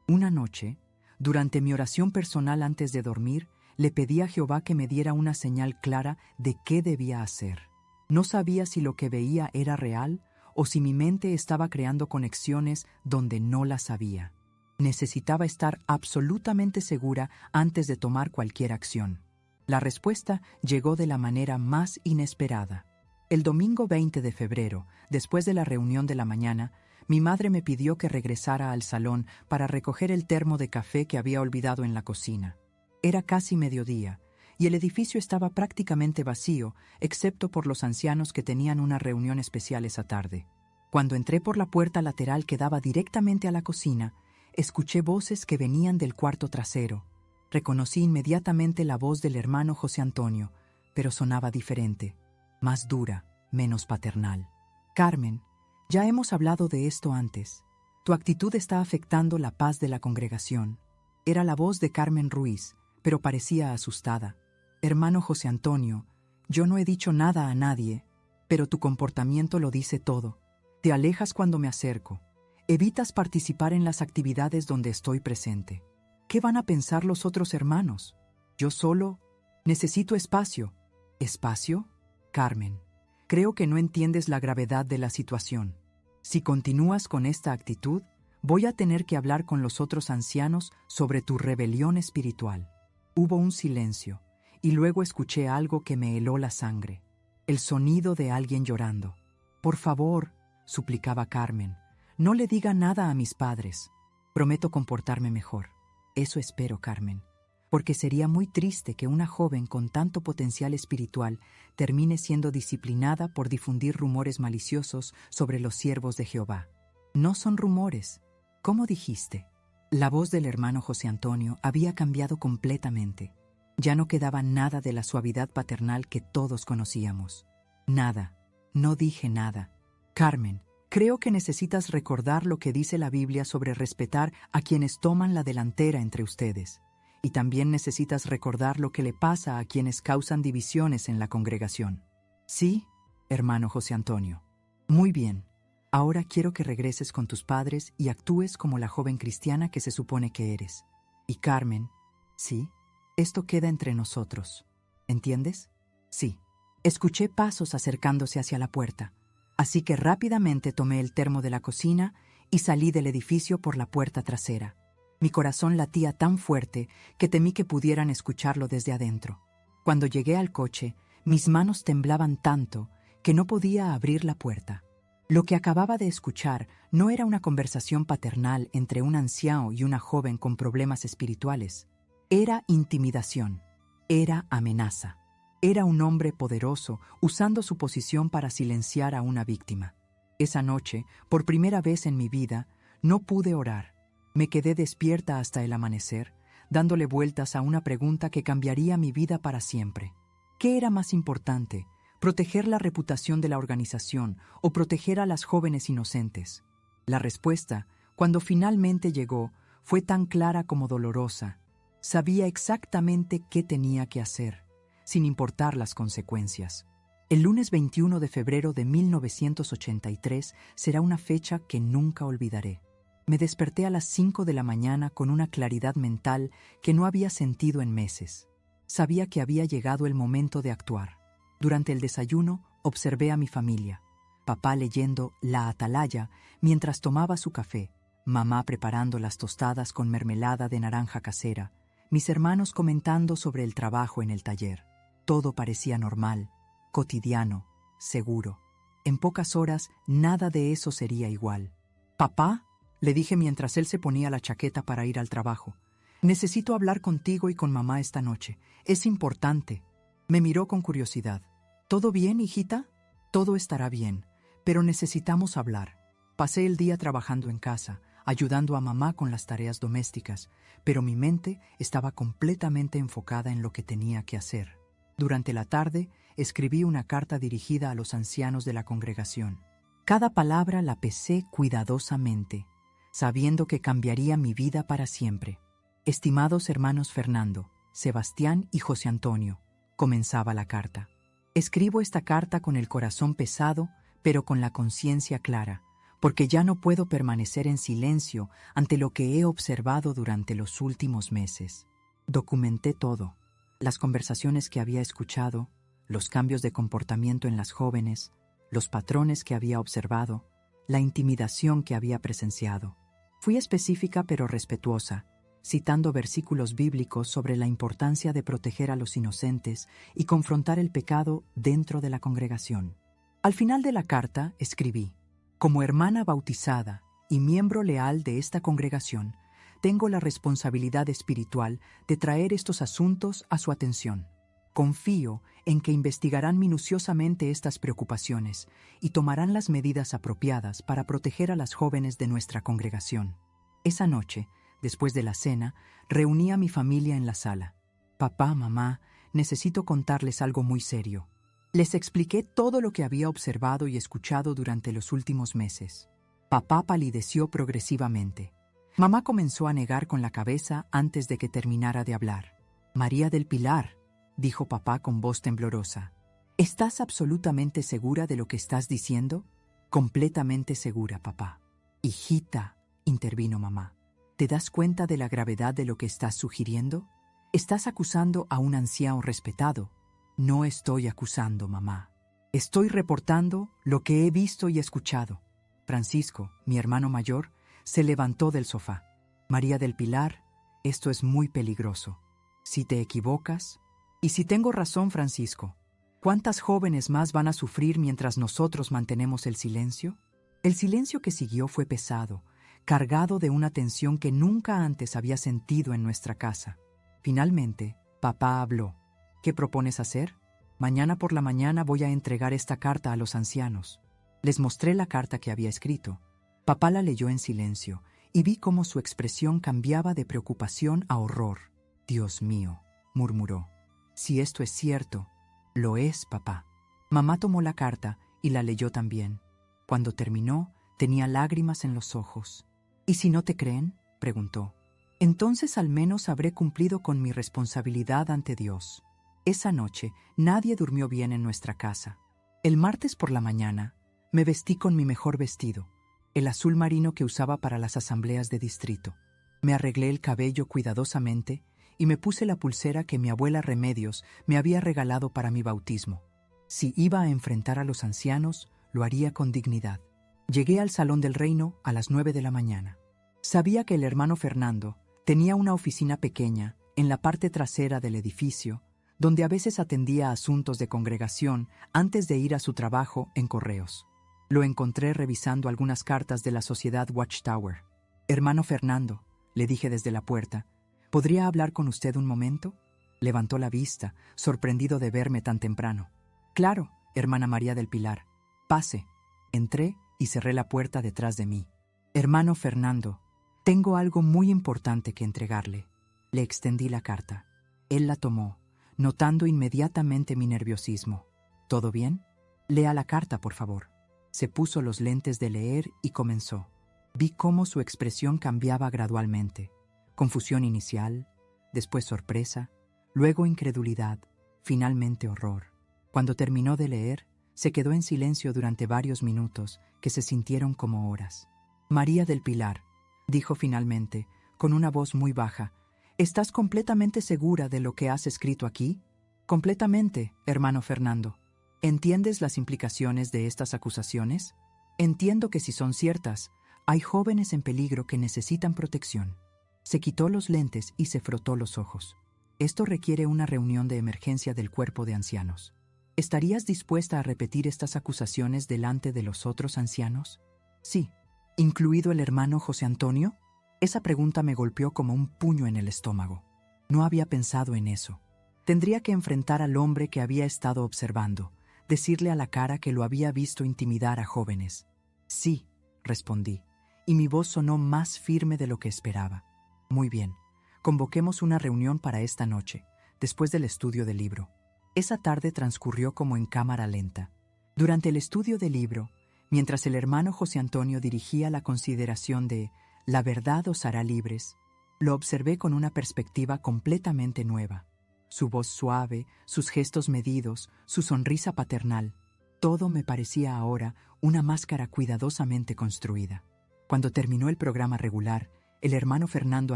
Speaker 1: Una noche, durante mi oración personal antes de dormir, le pedí a Jehová que me diera una señal clara de qué debía hacer. No sabía si lo que veía era real o si mi mente estaba creando conexiones donde no las había. Necesitaba estar absolutamente segura antes de tomar cualquier acción. La respuesta llegó de la manera más inesperada. El domingo 20 de febrero, después de la reunión de la mañana, mi madre me pidió que regresara al salón para recoger el termo de café que había olvidado en la cocina. Era casi mediodía, y el edificio estaba prácticamente vacío, excepto por los ancianos que tenían una reunión especial esa tarde. Cuando entré por la puerta lateral que daba directamente a la cocina, escuché voces que venían del cuarto trasero. Reconocí inmediatamente la voz del hermano José Antonio, pero sonaba diferente, más dura, menos paternal. «Carmen, ya hemos hablado de esto antes. Tu actitud está afectando la paz de la congregación». Era la voz de Carmen Ruiz, pero parecía asustada. «Hermano José Antonio, yo no he dicho nada a nadie, pero tu comportamiento lo dice todo. Te alejas cuando me acerco. Evitas participar en las actividades donde estoy presente. ¿Qué van a pensar los otros hermanos? Yo solo necesito espacio». «¿Espacio?» «Carmen, creo que no entiendes la gravedad de la situación. Si continúas con esta actitud, voy a tener que hablar con los otros ancianos sobre tu rebelión espiritual». Hubo un silencio, y luego escuché algo que me heló la sangre. El sonido de alguien llorando. «Por favor», suplicaba Carmen, «no le diga nada a mis padres. Prometo comportarme mejor». «Eso espero, Carmen, porque sería muy triste que una joven con tanto potencial espiritual termine siendo disciplinada por difundir rumores maliciosos sobre los siervos de Jehová». «No son rumores. ¿Cómo dijiste?». La voz del hermano José Antonio había cambiado completamente. Ya no quedaba nada de la suavidad paternal que todos conocíamos. Nada. No dije nada. Carmen, creo que necesitas recordar lo que dice la Biblia sobre respetar a quienes toman la delantera entre ustedes. Y también necesitas recordar lo que le pasa a quienes causan divisiones en la congregación. Sí, hermano José Antonio. Muy bien. Ahora quiero que regreses con tus padres y actúes como la joven cristiana que se supone que eres. Y Carmen, sí, esto queda entre nosotros. ¿Entiendes? Sí. Escuché pasos acercándose hacia la puerta, así que rápidamente tomé el termo de la cocina y salí del edificio por la puerta trasera. Mi corazón latía tan fuerte que temí que pudieran escucharlo desde adentro. Cuando llegué al coche, mis manos temblaban tanto que no podía abrir la puerta. Lo que acababa de escuchar no era una conversación paternal entre un anciano y una joven con problemas espirituales. Era intimidación, era amenaza. Era un hombre poderoso usando su posición para silenciar a una víctima. Esa noche, por primera vez en mi vida, no pude orar. Me quedé despierta hasta el amanecer, dándole vueltas a una pregunta que cambiaría mi vida para siempre. ¿Qué era más importante? ¿Proteger la reputación de la organización o proteger a las jóvenes inocentes? La respuesta, cuando finalmente llegó, fue tan clara como dolorosa. Sabía exactamente qué tenía que hacer, sin importar las consecuencias. El lunes 21 de febrero de 1983 será una fecha que nunca olvidaré. Me desperté a las 5 de la mañana con una claridad mental que no había sentido en meses. Sabía que había llegado el momento de actuar. Durante el desayuno observé a mi familia. Papá leyendo La Atalaya mientras tomaba su café, mamá preparando las tostadas con mermelada de naranja casera, mis hermanos comentando sobre el trabajo en el taller. Todo parecía normal, cotidiano, seguro. En pocas horas nada de eso sería igual. «Papá», le dije mientras él se ponía la chaqueta para ir al trabajo, «necesito hablar contigo y con mamá esta noche. Es importante». Me miró con curiosidad. «¿Todo bien, hijita?» «Todo estará bien, pero necesitamos hablar». Pasé el día trabajando en casa, ayudando a mamá con las tareas domésticas, pero mi mente estaba completamente enfocada en lo que tenía que hacer. Durante la tarde, escribí una carta dirigida a los ancianos de la congregación. Cada palabra la pesé cuidadosamente, sabiendo que cambiaría mi vida para siempre. «Estimados hermanos Fernando, Sebastián y José Antonio», comenzaba la carta. «Escribo esta carta con el corazón pesado, pero con la conciencia clara, porque ya no puedo permanecer en silencio ante lo que he observado durante los últimos meses. Documenté todo, las conversaciones que había escuchado, los cambios de comportamiento en las jóvenes, los patrones que había observado, la intimidación que había presenciado. Fui específica pero respetuosa, citando versículos bíblicos sobre la importancia de proteger a los inocentes y confrontar el pecado dentro de la congregación. Al final de la carta escribí: «Como hermana bautizada y miembro leal de esta congregación, tengo la responsabilidad espiritual de traer estos asuntos a su atención. Confío en que investigarán minuciosamente estas preocupaciones y tomarán las medidas apropiadas para proteger a las jóvenes de nuestra congregación». Esa noche, después de la cena, reuní a mi familia en la sala. «Papá, mamá, necesito contarles algo muy serio». Les expliqué todo lo que había observado y escuchado durante los últimos meses. Papá palideció progresivamente. Mamá comenzó a negar con la cabeza antes de que terminara de hablar. «María del Pilar», dijo papá con voz temblorosa, «¿estás absolutamente segura de lo que estás diciendo?» «Completamente segura, papá». «Hijita», intervino mamá, ¿te das cuenta de la gravedad de lo que estás sugiriendo? Estás acusando a un anciano respetado». «No estoy acusando, mamá. Estoy reportando lo que he visto y escuchado». Francisco, mi hermano mayor, se levantó del sofá. «María del Pilar, esto es muy peligroso. Si te equivocas...» «Y si tengo razón, Francisco, ¿cuántas jóvenes más van a sufrir mientras nosotros mantenemos el silencio?» El silencio que siguió fue pesado, cargado de una tensión que nunca antes había sentido en nuestra casa. Finalmente, papá habló. «¿Qué propones hacer?» «Mañana por la mañana voy a entregar esta carta a los ancianos». Les mostré la carta que había escrito. Papá la leyó en silencio y vi cómo su expresión cambiaba de preocupación a horror. «Dios mío», murmuró. Si esto es cierto, lo es, papá. Mamá tomó la carta y la leyó también. Cuando terminó, tenía lágrimas en los ojos. ¿Y si no te creen?, preguntó. Entonces al menos habré cumplido con mi responsabilidad ante Dios. Esa noche nadie durmió bien en nuestra casa. El martes por la mañana me vestí con mi mejor vestido, el azul marino que usaba para las asambleas de distrito. Me arreglé el cabello cuidadosamente y me puse la pulsera que mi abuela Remedios me había regalado para mi bautismo. Si iba a enfrentar a los ancianos, lo haría con dignidad. Llegué al Salón del Reino a las 9 de la mañana. Sabía que el hermano Fernando tenía una oficina pequeña en la parte trasera del edificio, donde a veces atendía asuntos de congregación antes de ir a su trabajo en correos. Lo encontré revisando algunas cartas de la sociedad Watchtower. «Hermano Fernando», le dije desde la puerta, «¿podría hablar con usted un momento?». Levantó la vista, sorprendido de verme tan temprano. «Claro, hermana María del Pilar. Pase». Entré y cerré la puerta detrás de mí. «Hermano Fernando, tengo algo muy importante que entregarle». Le extendí la carta. Él la tomó, notando inmediatamente mi nerviosismo. «¿Todo bien? Lea la carta, por favor». Se puso los lentes de leer y comenzó. Vi cómo su expresión cambiaba gradualmente. Confusión inicial, después sorpresa, luego incredulidad, finalmente horror. Cuando terminó de leer, se quedó en silencio durante varios minutos que se sintieron como horas. «María del Pilar», dijo finalmente, con una voz muy baja, «¿estás completamente segura de lo que has escrito aquí?». «Completamente, hermano Fernando». «¿Entiendes las implicaciones de estas acusaciones?». «Entiendo que si son ciertas, hay jóvenes en peligro que necesitan protección». Se quitó los lentes y se frotó los ojos. «Esto requiere una reunión de emergencia del cuerpo de ancianos. ¿Estarías dispuesta a repetir estas acusaciones delante de los otros ancianos?». «Sí». «¿Incluido el hermano José Antonio?». Esa pregunta me golpeó como un puño en el estómago. No había pensado en eso. Tendría que enfrentar al hombre que había estado observando, decirle a la cara que lo había visto intimidar a jóvenes. «Sí», respondí, y mi voz sonó más firme de lo que esperaba. «Muy bien, convoquemos una reunión para esta noche, después del estudio del libro». Esa tarde transcurrió como en cámara lenta. Durante el estudio del libro, mientras el hermano José Antonio dirigía la consideración de «La verdad os hará libres», lo observé con una perspectiva completamente nueva. Su voz suave, sus gestos medidos, su sonrisa paternal, todo me parecía ahora una máscara cuidadosamente construida. Cuando terminó el programa regular, el hermano Fernando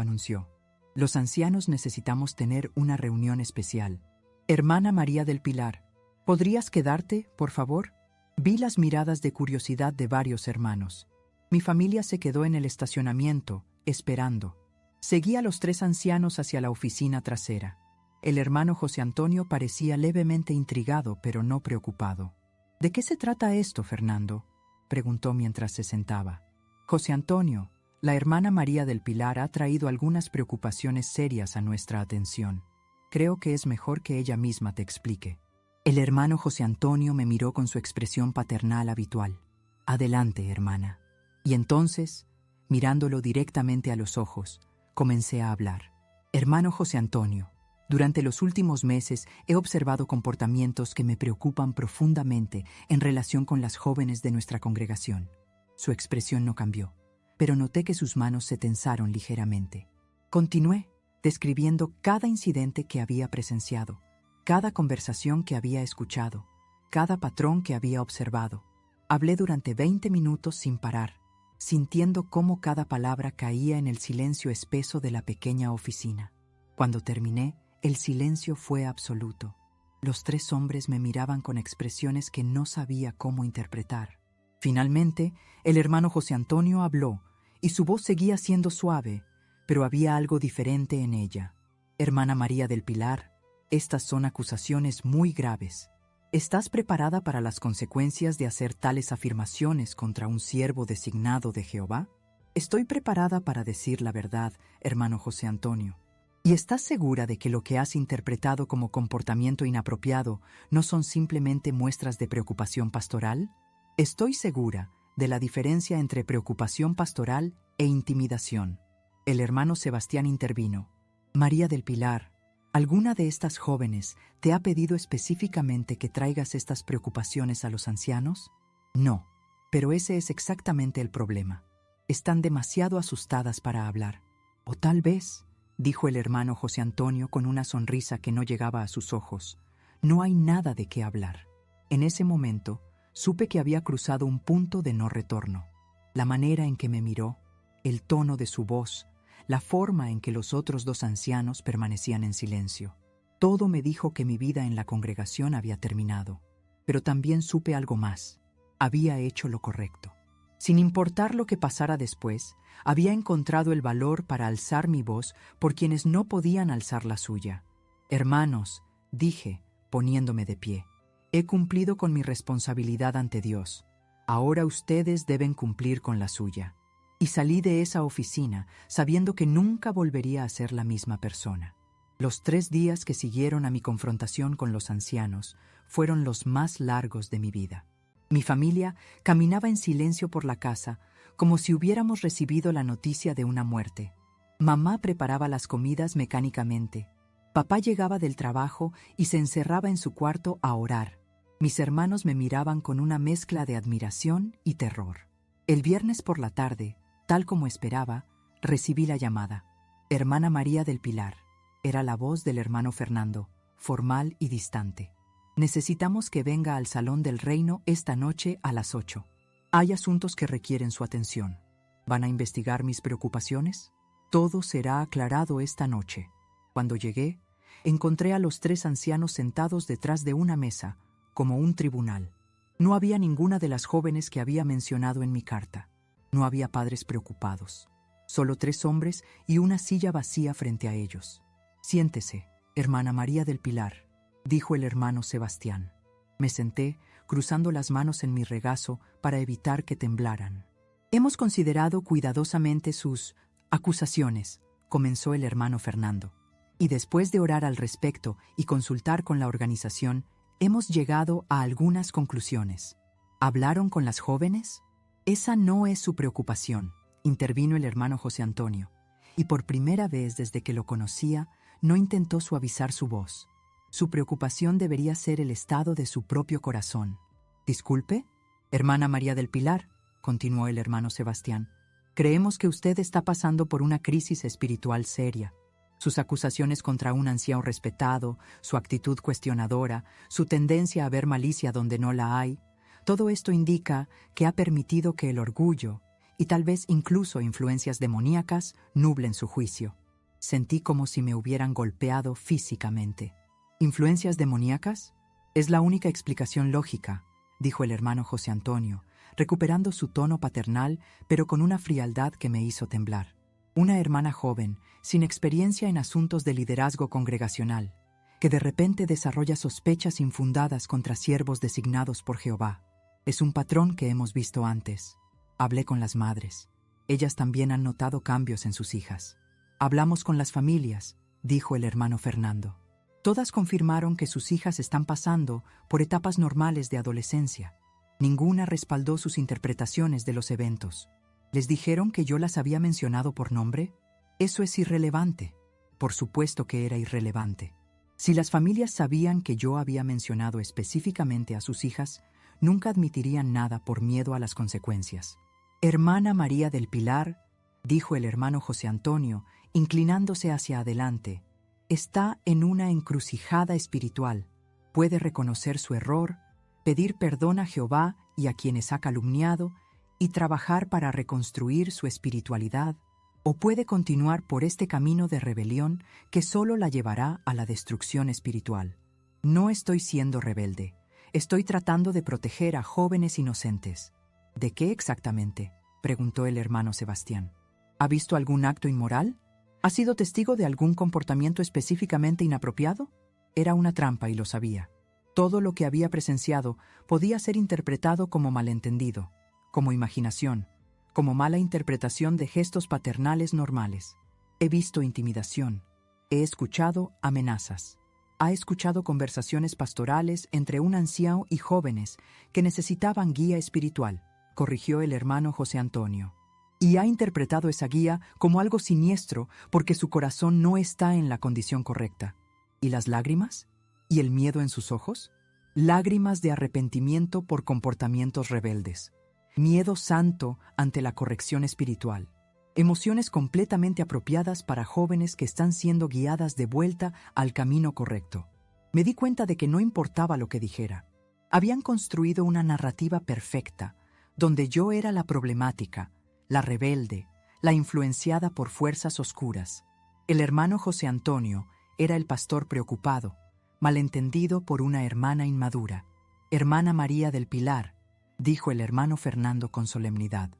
Speaker 1: anunció: «Los ancianos necesitamos tener una reunión especial. Hermana María del Pilar, ¿podrías quedarte, por favor?». Vi las miradas de curiosidad de varios hermanos. Mi familia se quedó en el estacionamiento, esperando. Seguí a los 3 ancianos hacia la oficina trasera. El hermano José Antonio parecía levemente intrigado, pero no preocupado. «¿De qué se trata esto, Fernando?», preguntó mientras se sentaba. «José Antonio, la hermana María del Pilar ha traído algunas preocupaciones serias a nuestra atención. Creo que es mejor que ella misma te explique». El hermano José Antonio me miró con su expresión paternal habitual. «Adelante, hermana». Y entonces, mirándolo directamente a los ojos, comencé a hablar. «Hermano José Antonio, durante los últimos meses he observado comportamientos que me preocupan profundamente en relación con las jóvenes de nuestra congregación». Su expresión no cambió, pero noté que sus manos se tensaron ligeramente. Continué, describiendo cada incidente que había presenciado, cada conversación que había escuchado, cada patrón que había observado. Hablé durante 20 minutos sin parar, sintiendo cómo cada palabra caía en el silencio espeso de la pequeña oficina. Cuando terminé, el silencio fue absoluto. Los 3 hombres me miraban con expresiones que no sabía cómo interpretar. Finalmente, el hermano José Antonio habló, y su voz seguía siendo suave, pero había algo diferente en ella. «Hermana María del Pilar, estas son acusaciones muy graves. ¿Estás preparada para las consecuencias de hacer tales afirmaciones contra un siervo designado de Jehová?». «Estoy preparada para decir la verdad, hermano José Antonio». «¿Y estás segura de que lo que has interpretado como comportamiento inapropiado no son simplemente muestras de preocupación pastoral?». «Estoy segura de la diferencia entre preocupación pastoral e intimidación». El hermano Sebastián intervino. «María del Pilar, ¿Alguna de estas jóvenes te ha pedido específicamente que traigas estas preocupaciones a los ancianos? No, pero ese es exactamente el problema. Están demasiado asustadas para hablar. O tal vez, dijo el hermano José Antonio con una sonrisa que no llegaba a sus ojos, no hay nada de qué hablar. En ese momento, supe que había cruzado un punto de no retorno. La manera en que me miró, el tono de su voz, la forma en que los otros dos ancianos permanecían en silencio. Todo me dijo que mi vida en la congregación había terminado. Pero también supe algo más. Había hecho lo correcto. Sin importar lo que pasara después, había encontrado el valor para alzar mi voz por quienes no podían alzar la suya. Hermanos, dije, poniéndome de pie, he cumplido con mi responsabilidad ante Dios. Ahora ustedes deben cumplir con la suya. Y salí de esa oficina sabiendo que nunca volvería a ser la misma persona. Los 3 días que siguieron a mi confrontación con los ancianos fueron los más largos de mi vida. Mi familia caminaba en silencio por la casa, como si hubiéramos recibido la noticia de una muerte. Mamá preparaba las comidas mecánicamente. Papá llegaba del trabajo y se encerraba en su cuarto a orar. Mis hermanos me miraban con una mezcla de admiración y terror. El viernes por la tarde, tal como esperaba, recibí la llamada. Hermana María del Pilar. Era la voz del hermano Fernando, formal y distante. Necesitamos que venga al Salón del Reino esta noche a las 8. Hay asuntos que requieren su atención. ¿Van a investigar mis preocupaciones? Todo será aclarado esta noche. Cuando llegué, encontré a los 3 ancianos sentados detrás de una mesa, como un tribunal. No había ninguna de las jóvenes que había mencionado en mi carta. No había padres preocupados. Solo 3 hombres y una silla vacía frente a ellos. Siéntese, hermana María del Pilar, dijo el hermano Sebastián. Me senté, cruzando las manos en mi regazo para evitar que temblaran. Hemos considerado cuidadosamente sus acusaciones, comenzó el hermano Fernando. Y después de orar al respecto y consultar con la organización, hemos llegado a algunas conclusiones. ¿Hablaron con las jóvenes? Esa no es su preocupación, intervino el hermano José Antonio, y por primera vez desde que lo conocía, no intentó suavizar su voz. Su preocupación debería ser el estado de su propio corazón. ¿Disculpe? Hermana María del Pilar, continuó el hermano Sebastián, creemos que usted está pasando por una crisis espiritual seria. Sus acusaciones contra un anciano respetado, su actitud cuestionadora, su tendencia a ver malicia donde no la hay, todo esto indica que ha permitido que el orgullo, y tal vez incluso influencias demoníacas, nublen su juicio. Sentí como si me hubieran golpeado físicamente. ¿Influencias demoníacas? Es la única explicación lógica, dijo el hermano José Antonio, recuperando su tono paternal, pero con una frialdad que me hizo temblar. Una hermana joven, sin experiencia en asuntos de liderazgo congregacional, que de repente desarrolla sospechas infundadas contra siervos designados por Jehová. Es un patrón que hemos visto antes. Hablé con las madres. Ellas también han notado cambios en sus hijas. Hablamos con las familias, dijo el hermano Fernando. Todas confirmaron que sus hijas están pasando por etapas normales de adolescencia. Ninguna respaldó sus interpretaciones de los eventos. ¿Les dijeron que yo las había mencionado por nombre? Eso es irrelevante. Por supuesto que era irrelevante. Si las familias sabían que yo había mencionado específicamente a sus hijas, nunca admitirían nada por miedo a las consecuencias. Hermana María del Pilar, dijo el hermano José Antonio, inclinándose hacia adelante, está en una encrucijada espiritual. Puede reconocer su error, pedir perdón a Jehová y a quienes ha calumniado, y trabajar para reconstruir su espiritualidad, o puede continuar por este camino de rebelión que solo la llevará a la destrucción espiritual. No estoy siendo rebelde. Estoy tratando de proteger a jóvenes inocentes. ¿De qué exactamente?, preguntó el hermano Sebastián. ¿Ha visto algún acto inmoral? ¿Ha sido testigo de algún comportamiento específicamente inapropiado? Era una trampa y lo sabía. Todo lo que había presenciado podía ser interpretado como malentendido, como imaginación, como mala interpretación de gestos paternales normales. He visto intimidación. He escuchado amenazas. Ha escuchado conversaciones pastorales entre un anciano y jóvenes que necesitaban guía espiritual, corrigió el hermano José Antonio. Y ha interpretado esa guía como algo siniestro porque su corazón no está en la condición correcta. ¿Y las lágrimas? ¿Y el miedo en sus ojos? Lágrimas de arrepentimiento por comportamientos rebeldes. Miedo santo ante la corrección espiritual. Emociones completamente apropiadas para jóvenes que están siendo guiadas de vuelta al camino correcto. Me di cuenta de que no importaba lo que dijera. Habían construido una narrativa perfecta, donde yo era la problemática, la rebelde, la influenciada por fuerzas oscuras. El hermano José Antonio era el pastor preocupado, malentendido por una hermana inmadura. Hermana María del Pilar, dijo el hermano Fernando con solemnidad,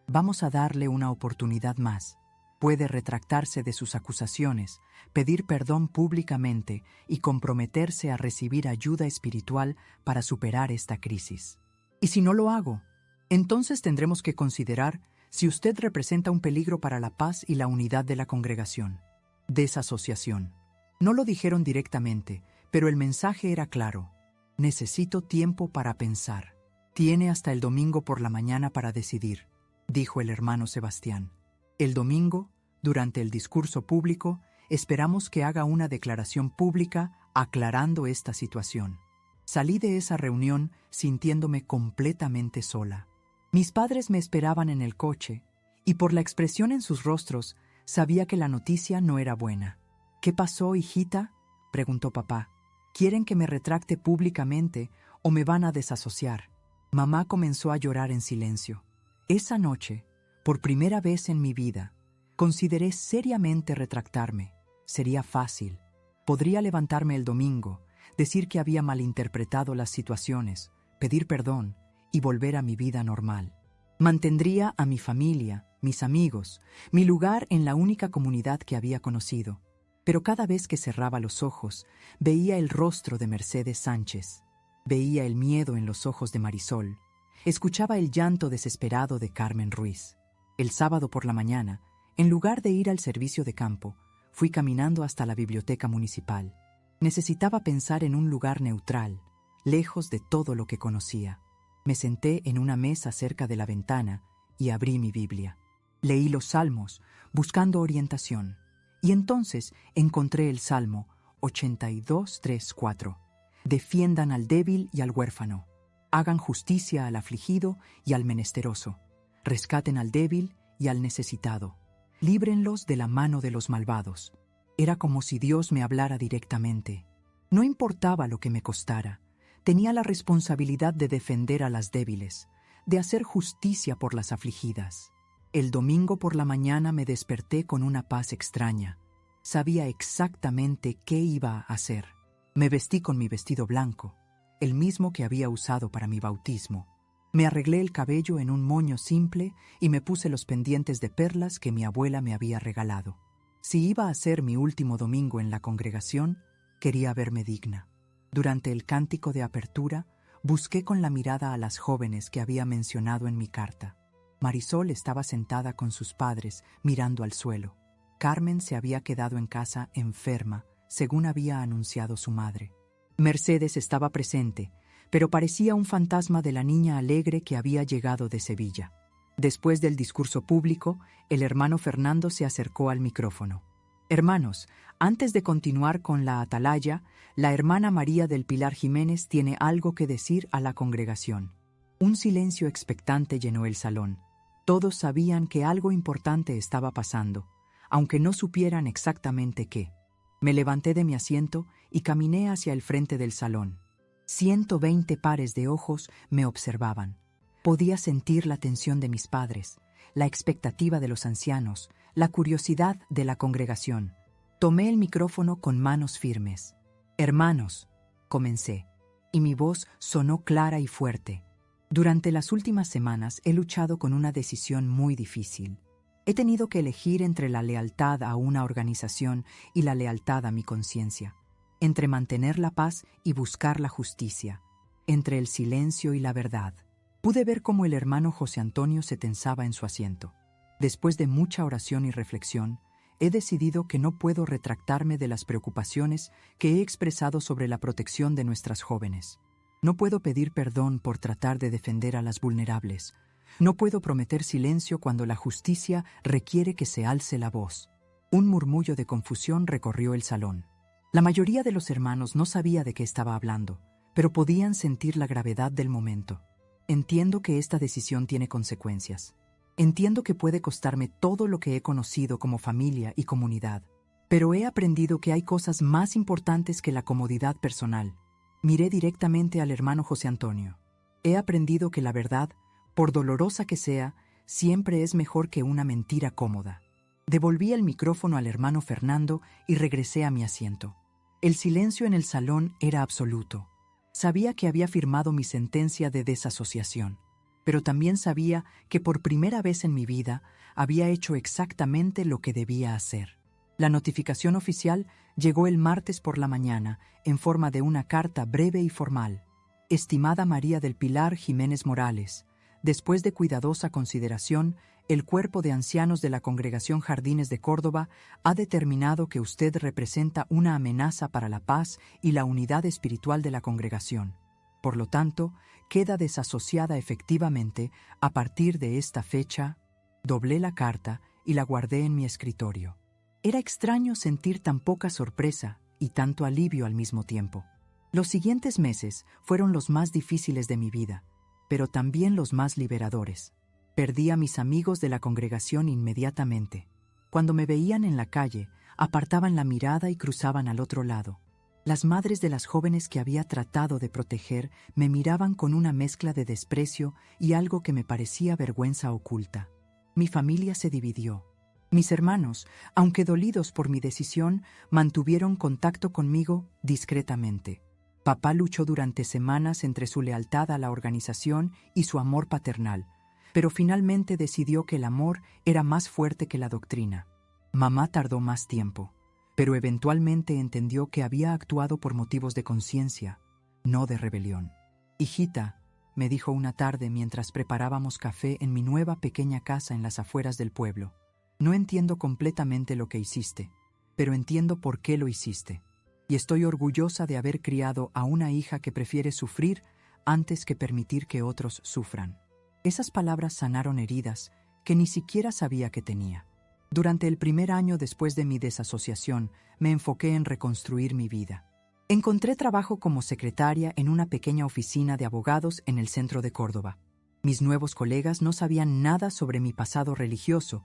Speaker 1: vamos a darle una oportunidad más. Puede retractarse de sus acusaciones, pedir perdón públicamente y comprometerse a recibir ayuda espiritual para superar esta crisis. ¿Y si no lo hago? Entonces tendremos que considerar si usted representa un peligro para la paz y la unidad de la congregación. Desasociación. No lo dijeron directamente, pero el mensaje era claro. Necesito tiempo para pensar. Tiene hasta el domingo por la mañana para decidir, dijo el hermano Sebastián. El domingo, durante el discurso público, esperamos que haga una declaración pública aclarando esta situación. Salí de esa reunión sintiéndome completamente sola. Mis padres me esperaban en el coche, y por la expresión en sus rostros, sabía que la noticia no era buena. ¿Qué pasó, hijita?, preguntó papá. ¿Quieren que me retracte públicamente o me van a desasociar? Mamá comenzó a llorar en silencio. Esa noche, por primera vez en mi vida, consideré seriamente retractarme. Sería fácil. Podría levantarme el domingo, decir que había malinterpretado las situaciones, pedir perdón y volver a mi vida normal. Mantendría a mi familia, mis amigos, mi lugar en la única comunidad que había conocido. Pero cada vez que cerraba los ojos, veía el rostro de Mercedes Sánchez. Veía el miedo en los ojos de Marisol. Escuchaba el llanto desesperado de Carmen Ruiz. El sábado por la mañana, en lugar de ir al servicio de campo, fui caminando hasta la biblioteca municipal. Necesitaba pensar en un lugar neutral, lejos de todo lo que conocía. Me senté en una mesa cerca de la ventana y abrí mi Biblia. Leí los Salmos, buscando orientación. Y entonces encontré el Salmo 82, 3, 4. Defiendan al débil y al huérfano. Hagan justicia al afligido y al menesteroso. Rescaten al débil y al necesitado. Líbrenlos de la mano de los malvados. Era como si Dios me hablara directamente. No importaba lo que me costara. Tenía la responsabilidad de defender a las débiles, de hacer justicia por las afligidas. El domingo por la mañana me desperté con una paz extraña. Sabía exactamente qué iba a hacer. Me vestí con mi vestido blanco, el mismo que había usado para mi bautismo. Me arreglé el cabello en un moño simple y me puse los pendientes de perlas que mi abuela me había regalado. Si iba a ser mi último domingo en la congregación, quería verme digna. Durante el cántico de apertura, busqué con la mirada a las jóvenes que había mencionado en mi carta. Marisol estaba sentada con sus padres, mirando al suelo. Carmen se había quedado en casa enferma, según había anunciado su madre. Mercedes estaba presente, pero parecía un fantasma de la niña alegre que había llegado de Sevilla. Después del discurso público, el hermano Fernando se acercó al micrófono. Hermanos, antes de continuar con la atalaya, la hermana María del Pilar Jiménez tiene algo que decir a la congregación. Un silencio expectante llenó el salón. Todos sabían que algo importante estaba pasando, aunque no supieran exactamente qué. Me levanté de mi asiento y caminé hacia el frente del salón. 120 pares de ojos me observaban. Podía sentir la tensión de mis padres, la expectativa de los ancianos, la curiosidad de la congregación. Tomé el micrófono con manos firmes. Hermanos, comencé, y mi voz sonó clara y fuerte. Durante las últimas semanas he luchado con una decisión muy difícil. He tenido que elegir entre la lealtad a una organización y la lealtad a mi conciencia, entre mantener la paz y buscar la justicia, entre el silencio y la verdad. Pude ver cómo el hermano José Antonio se tensaba en su asiento. Después de mucha oración y reflexión, he decidido que no puedo retractarme de las preocupaciones que he expresado sobre la protección de nuestras jóvenes. No puedo pedir perdón por tratar de defender a las vulnerables. No puedo prometer silencio cuando la justicia requiere que se alce la voz. Un murmullo de confusión recorrió el salón. La mayoría de los hermanos no sabía de qué estaba hablando, pero podían sentir la gravedad del momento. Entiendo que esta decisión tiene consecuencias. Entiendo que puede costarme todo lo que he conocido como familia y comunidad, pero he aprendido que hay cosas más importantes que la comodidad personal. Miré directamente al hermano José Antonio. He aprendido que la verdad, por dolorosa que sea, siempre es mejor que una mentira cómoda. Devolví el micrófono al hermano Fernando y regresé a mi asiento. El silencio en el salón era absoluto. Sabía que había firmado mi sentencia de desasociación, pero también sabía que por primera vez en mi vida había hecho exactamente lo que debía hacer. La notificación oficial llegó el martes por la mañana en forma de una carta breve y formal. Estimada María del Pilar Jiménez Morales, después de cuidadosa consideración, el Cuerpo de Ancianos de la Congregación Jardines de Córdoba ha determinado que usted representa una amenaza para la paz y la unidad espiritual de la congregación. Por lo tanto, queda desasociada efectivamente a partir de esta fecha. Doblé la carta y la guardé en mi escritorio. Era extraño sentir tan poca sorpresa y tanto alivio al mismo tiempo. Los siguientes meses fueron los más difíciles de mi vida, pero también los más liberadores. Perdí a mis amigos de la congregación inmediatamente. Cuando me veían en la calle, apartaban la mirada y cruzaban al otro lado. Las madres de las jóvenes que había tratado de proteger me miraban con una mezcla de desprecio y algo que me parecía vergüenza oculta. Mi familia se dividió. Mis hermanos, aunque dolidos por mi decisión, mantuvieron contacto conmigo discretamente. Papá luchó durante semanas entre su lealtad a la organización y su amor paternal, pero finalmente decidió que el amor era más fuerte que la doctrina. Mamá tardó más tiempo, pero eventualmente entendió que había actuado por motivos de conciencia, no de rebelión. Hijita, me dijo una tarde mientras preparábamos café en mi nueva pequeña casa en las afueras del pueblo, no entiendo completamente lo que hiciste, pero entiendo por qué lo hiciste. Y estoy orgullosa de haber criado a una hija que prefiere sufrir antes que permitir que otros sufran. Esas palabras sanaron heridas que ni siquiera sabía que tenía. Durante el primer año después de mi desasociación, me enfoqué en reconstruir mi vida. Encontré trabajo como secretaria en una pequeña oficina de abogados en el centro de Córdoba. Mis nuevos colegas no sabían nada sobre mi pasado religioso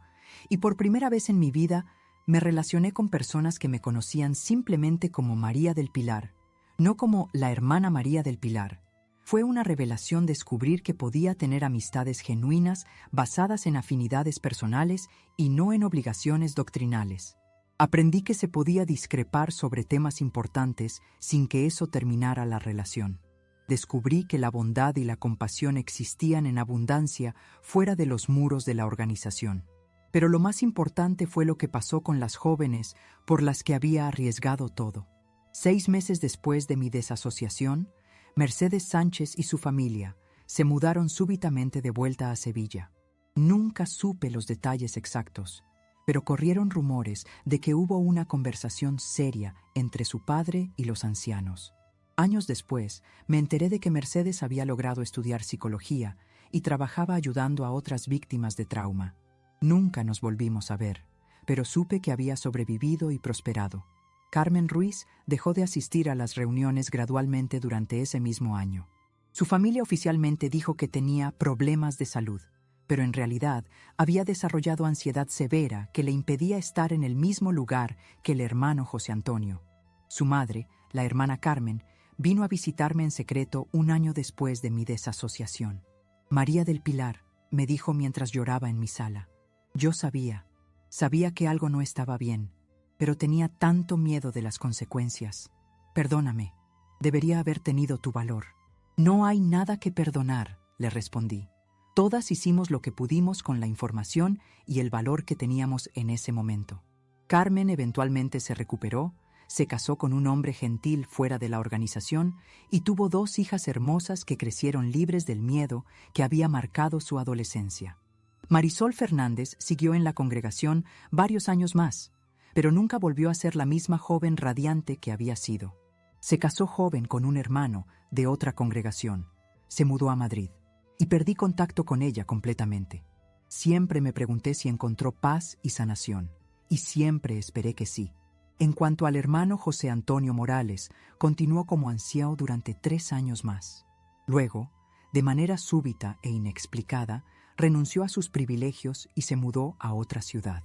Speaker 1: y por primera vez en mi vida me relacioné con personas que me conocían simplemente como María del Pilar, no como la hermana María del Pilar. Fue una revelación descubrir que podía tener amistades genuinas basadas en afinidades personales y no en obligaciones doctrinales. Aprendí que se podía discrepar sobre temas importantes sin que eso terminara la relación. Descubrí que la bondad y la compasión existían en abundancia fuera de los muros de la organización. Pero lo más importante fue lo que pasó con las jóvenes por las que había arriesgado todo. 6 meses después de mi desasociación, Mercedes Sánchez y su familia se mudaron súbitamente de vuelta a Sevilla. Nunca supe los detalles exactos, pero corrieron rumores de que hubo una conversación seria entre su padre y los ancianos. Años después, me enteré de que Mercedes había logrado estudiar psicología y trabajaba ayudando a otras víctimas de trauma. Nunca nos volvimos a ver, pero supe que había sobrevivido y prosperado. Carmen Ruiz dejó de asistir a las reuniones gradualmente durante ese mismo año. Su familia oficialmente dijo que tenía problemas de salud, pero en realidad había desarrollado ansiedad severa que le impedía estar en el mismo lugar que el hermano José Antonio. Su madre, la hermana Carmen, vino a visitarme en secreto un año después de mi desasociación. María del Pilar, me dijo mientras lloraba en mi sala. Yo sabía que algo no estaba bien, pero tenía tanto miedo de las consecuencias. Perdóname, debería haber tenido tu valor. No hay nada que perdonar, le respondí. Todas hicimos lo que pudimos con la información y el valor que teníamos en ese momento. Carmen eventualmente se recuperó, se casó con un hombre gentil fuera de la organización y tuvo 2 hijas hermosas que crecieron libres del miedo que había marcado su adolescencia. Marisol Fernández siguió en la congregación varios años más, pero nunca volvió a ser la misma joven radiante que había sido. Se casó joven con un hermano de otra congregación, se mudó a Madrid y perdí contacto con ella completamente. Siempre me pregunté si encontró paz y sanación, y siempre esperé que sí. En cuanto al hermano José Antonio Morales, continuó como anciano durante 3 años más. Luego, de manera súbita e inexplicada, renunció a sus privilegios y se mudó a otra ciudad.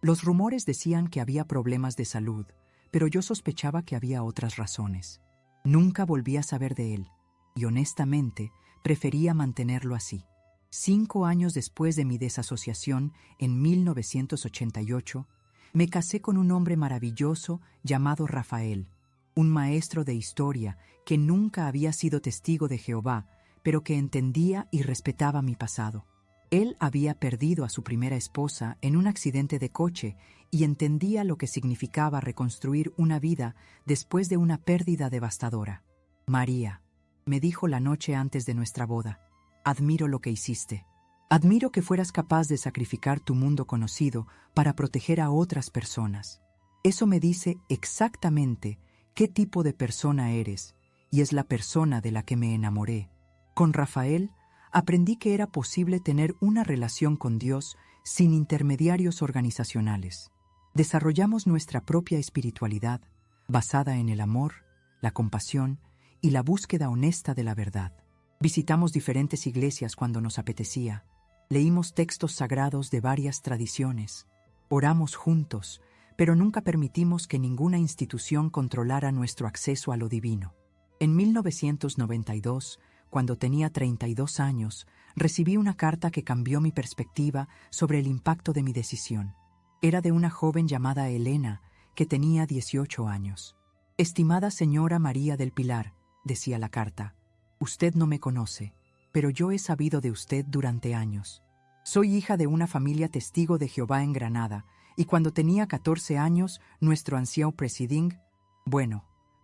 Speaker 1: Los rumores decían que había problemas de salud, pero yo sospechaba que había otras razones. Nunca volví a saber de él, y honestamente prefería mantenerlo así. 5 años después de mi desasociación, en 1988, me casé con un hombre maravilloso llamado Rafael, un maestro de historia que nunca había sido testigo de Jehová, pero que entendía y respetaba mi pasado. Él había perdido a su primera esposa en un accidente de coche y entendía lo que significaba reconstruir una vida después de una pérdida devastadora. María, me dijo la noche antes de nuestra boda, admiro lo que hiciste. Admiro que fueras capaz de sacrificar tu mundo conocido para proteger a otras personas. Eso me dice exactamente qué tipo de persona eres, y es la persona de la que me enamoré. Con Rafael, aprendí que era posible tener una relación con Dios sin intermediarios organizacionales. Desarrollamos nuestra propia espiritualidad, basada en el amor, la compasión y la búsqueda honesta de la verdad. Visitamos diferentes iglesias cuando nos apetecía. Leímos textos sagrados de varias tradiciones. Oramos juntos, pero nunca permitimos que ninguna institución controlara nuestro acceso a lo divino. En 1992, cuando tenía 32 años, recibí una carta que cambió mi perspectiva sobre el impacto de mi decisión. Era de una joven llamada Elena, que tenía 18 años. Estimada señora María del Pilar, decía la carta, usted no me conoce, pero yo he sabido de usted durante años. Soy hija de una familia testigo de Jehová en Granada, y cuando tenía 14 años, nuestro anciano presiding,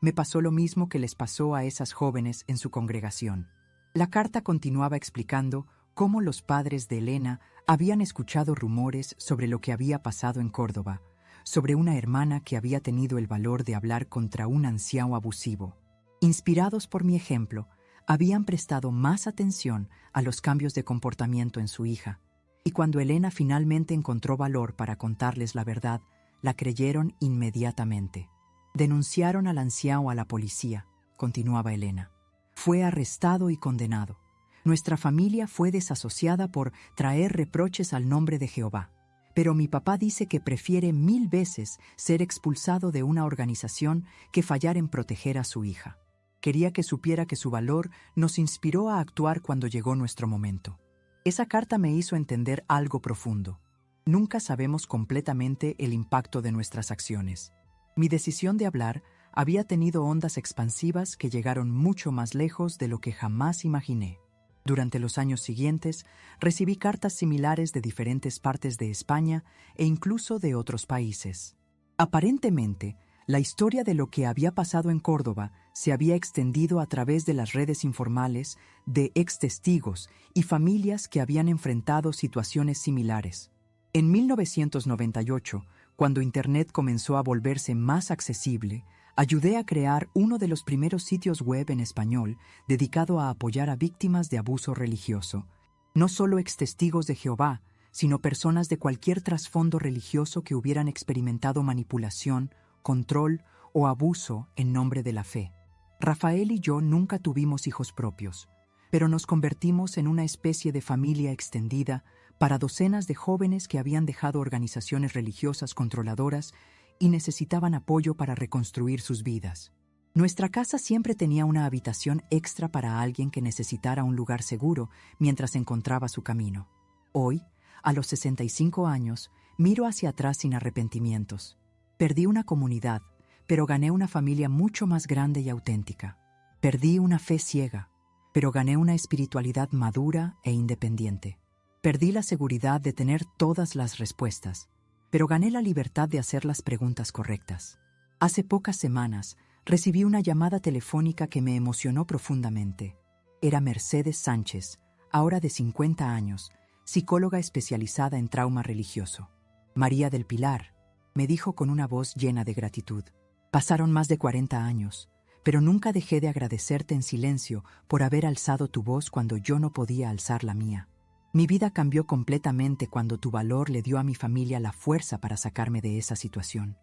Speaker 1: me pasó lo mismo que les pasó a esas jóvenes en su congregación. La carta continuaba explicando cómo los padres de Elena habían escuchado rumores sobre lo que había pasado en Córdoba, sobre una hermana que había tenido el valor de hablar contra un anciano abusivo. Inspirados por mi ejemplo, habían prestado más atención a los cambios de comportamiento en su hija, y cuando Elena finalmente encontró valor para contarles la verdad, la creyeron inmediatamente. Denunciaron al anciano a la policía, continuaba Elena. Fue arrestado y condenado. Nuestra familia fue desasociada por traer reproches al nombre de Jehová. Pero mi papá dice que prefiere 1000 veces ser expulsado de una organización que fallar en proteger a su hija. Quería que supiera que su valor nos inspiró a actuar cuando llegó nuestro momento. Esa carta me hizo entender algo profundo. Nunca sabemos completamente el impacto de nuestras acciones. Mi decisión de hablar había tenido ondas expansivas que llegaron mucho más lejos de lo que jamás imaginé. Durante los años siguientes, recibí cartas similares de diferentes partes de España e incluso de otros países. Aparentemente, la historia de lo que había pasado en Córdoba se había extendido a través de las redes informales de ex-testigos y familias que habían enfrentado situaciones similares. En 1998, cuando Internet comenzó a volverse más accesible, ayudé a crear uno de los primeros sitios web en español dedicado a apoyar a víctimas de abuso religioso. No solo ex-testigos de Jehová, sino personas de cualquier trasfondo religioso que hubieran experimentado manipulación, control o abuso en nombre de la fe. Rafael y yo nunca tuvimos hijos propios, pero nos convertimos en una especie de familia extendida para docenas de jóvenes que habían dejado organizaciones religiosas controladoras y necesitaban apoyo para reconstruir sus vidas. Nuestra casa siempre tenía una habitación extra para alguien que necesitara un lugar seguro mientras encontraba su camino. Hoy, a los 65 años, miro hacia atrás sin arrepentimientos. Perdí una comunidad, pero gané una familia mucho más grande y auténtica. Perdí una fe ciega, pero gané una espiritualidad madura e independiente. Perdí la seguridad de tener todas las respuestas, pero gané la libertad de hacer las preguntas correctas. Hace pocas semanas recibí una llamada telefónica que me emocionó profundamente. Era Mercedes Sánchez, ahora de 50 años, psicóloga especializada en trauma religioso. María del Pilar, me dijo con una voz llena de gratitud. Pasaron más de 40 años, pero nunca dejé de agradecerte en silencio por haber alzado tu voz cuando yo no podía alzar la mía. Mi vida cambió completamente cuando tu valor le dio a mi familia la fuerza para sacarme de esa situación.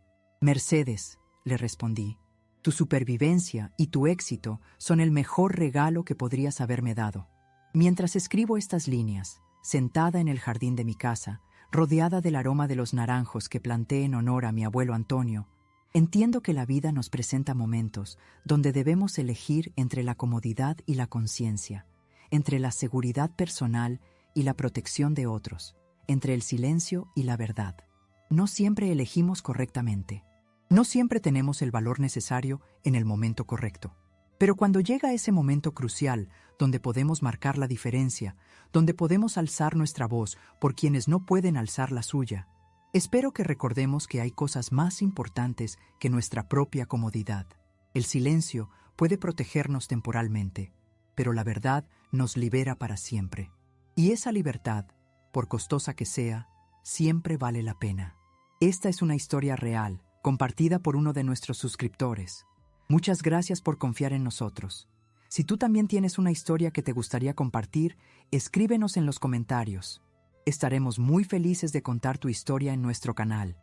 Speaker 1: Mercedes, le respondí, tu supervivencia y tu éxito son el mejor regalo que podrías haberme dado. Mientras escribo estas líneas, sentada en el jardín de mi casa, rodeada del aroma de los naranjos que planté en honor a mi abuelo Antonio, entiendo que la vida nos presenta momentos donde debemos elegir entre la comodidad y la conciencia, entre la seguridad personal y la protección de otros, entre el silencio y la verdad. No siempre elegimos correctamente. No siempre tenemos el valor necesario en el momento correcto. Pero cuando llega ese momento crucial, donde podemos marcar la diferencia, donde podemos alzar nuestra voz por quienes no pueden alzar la suya, espero que recordemos que hay cosas más importantes que nuestra propia comodidad. El silencio puede protegernos temporalmente, pero la verdad nos libera para siempre. Y esa libertad, por costosa que sea, siempre vale la pena. Esta es una historia real, compartida por uno de nuestros suscriptores. Muchas gracias por confiar en nosotros. Si tú también tienes una historia que te gustaría compartir, escríbenos en los comentarios. Estaremos muy felices de contar tu historia en nuestro canal.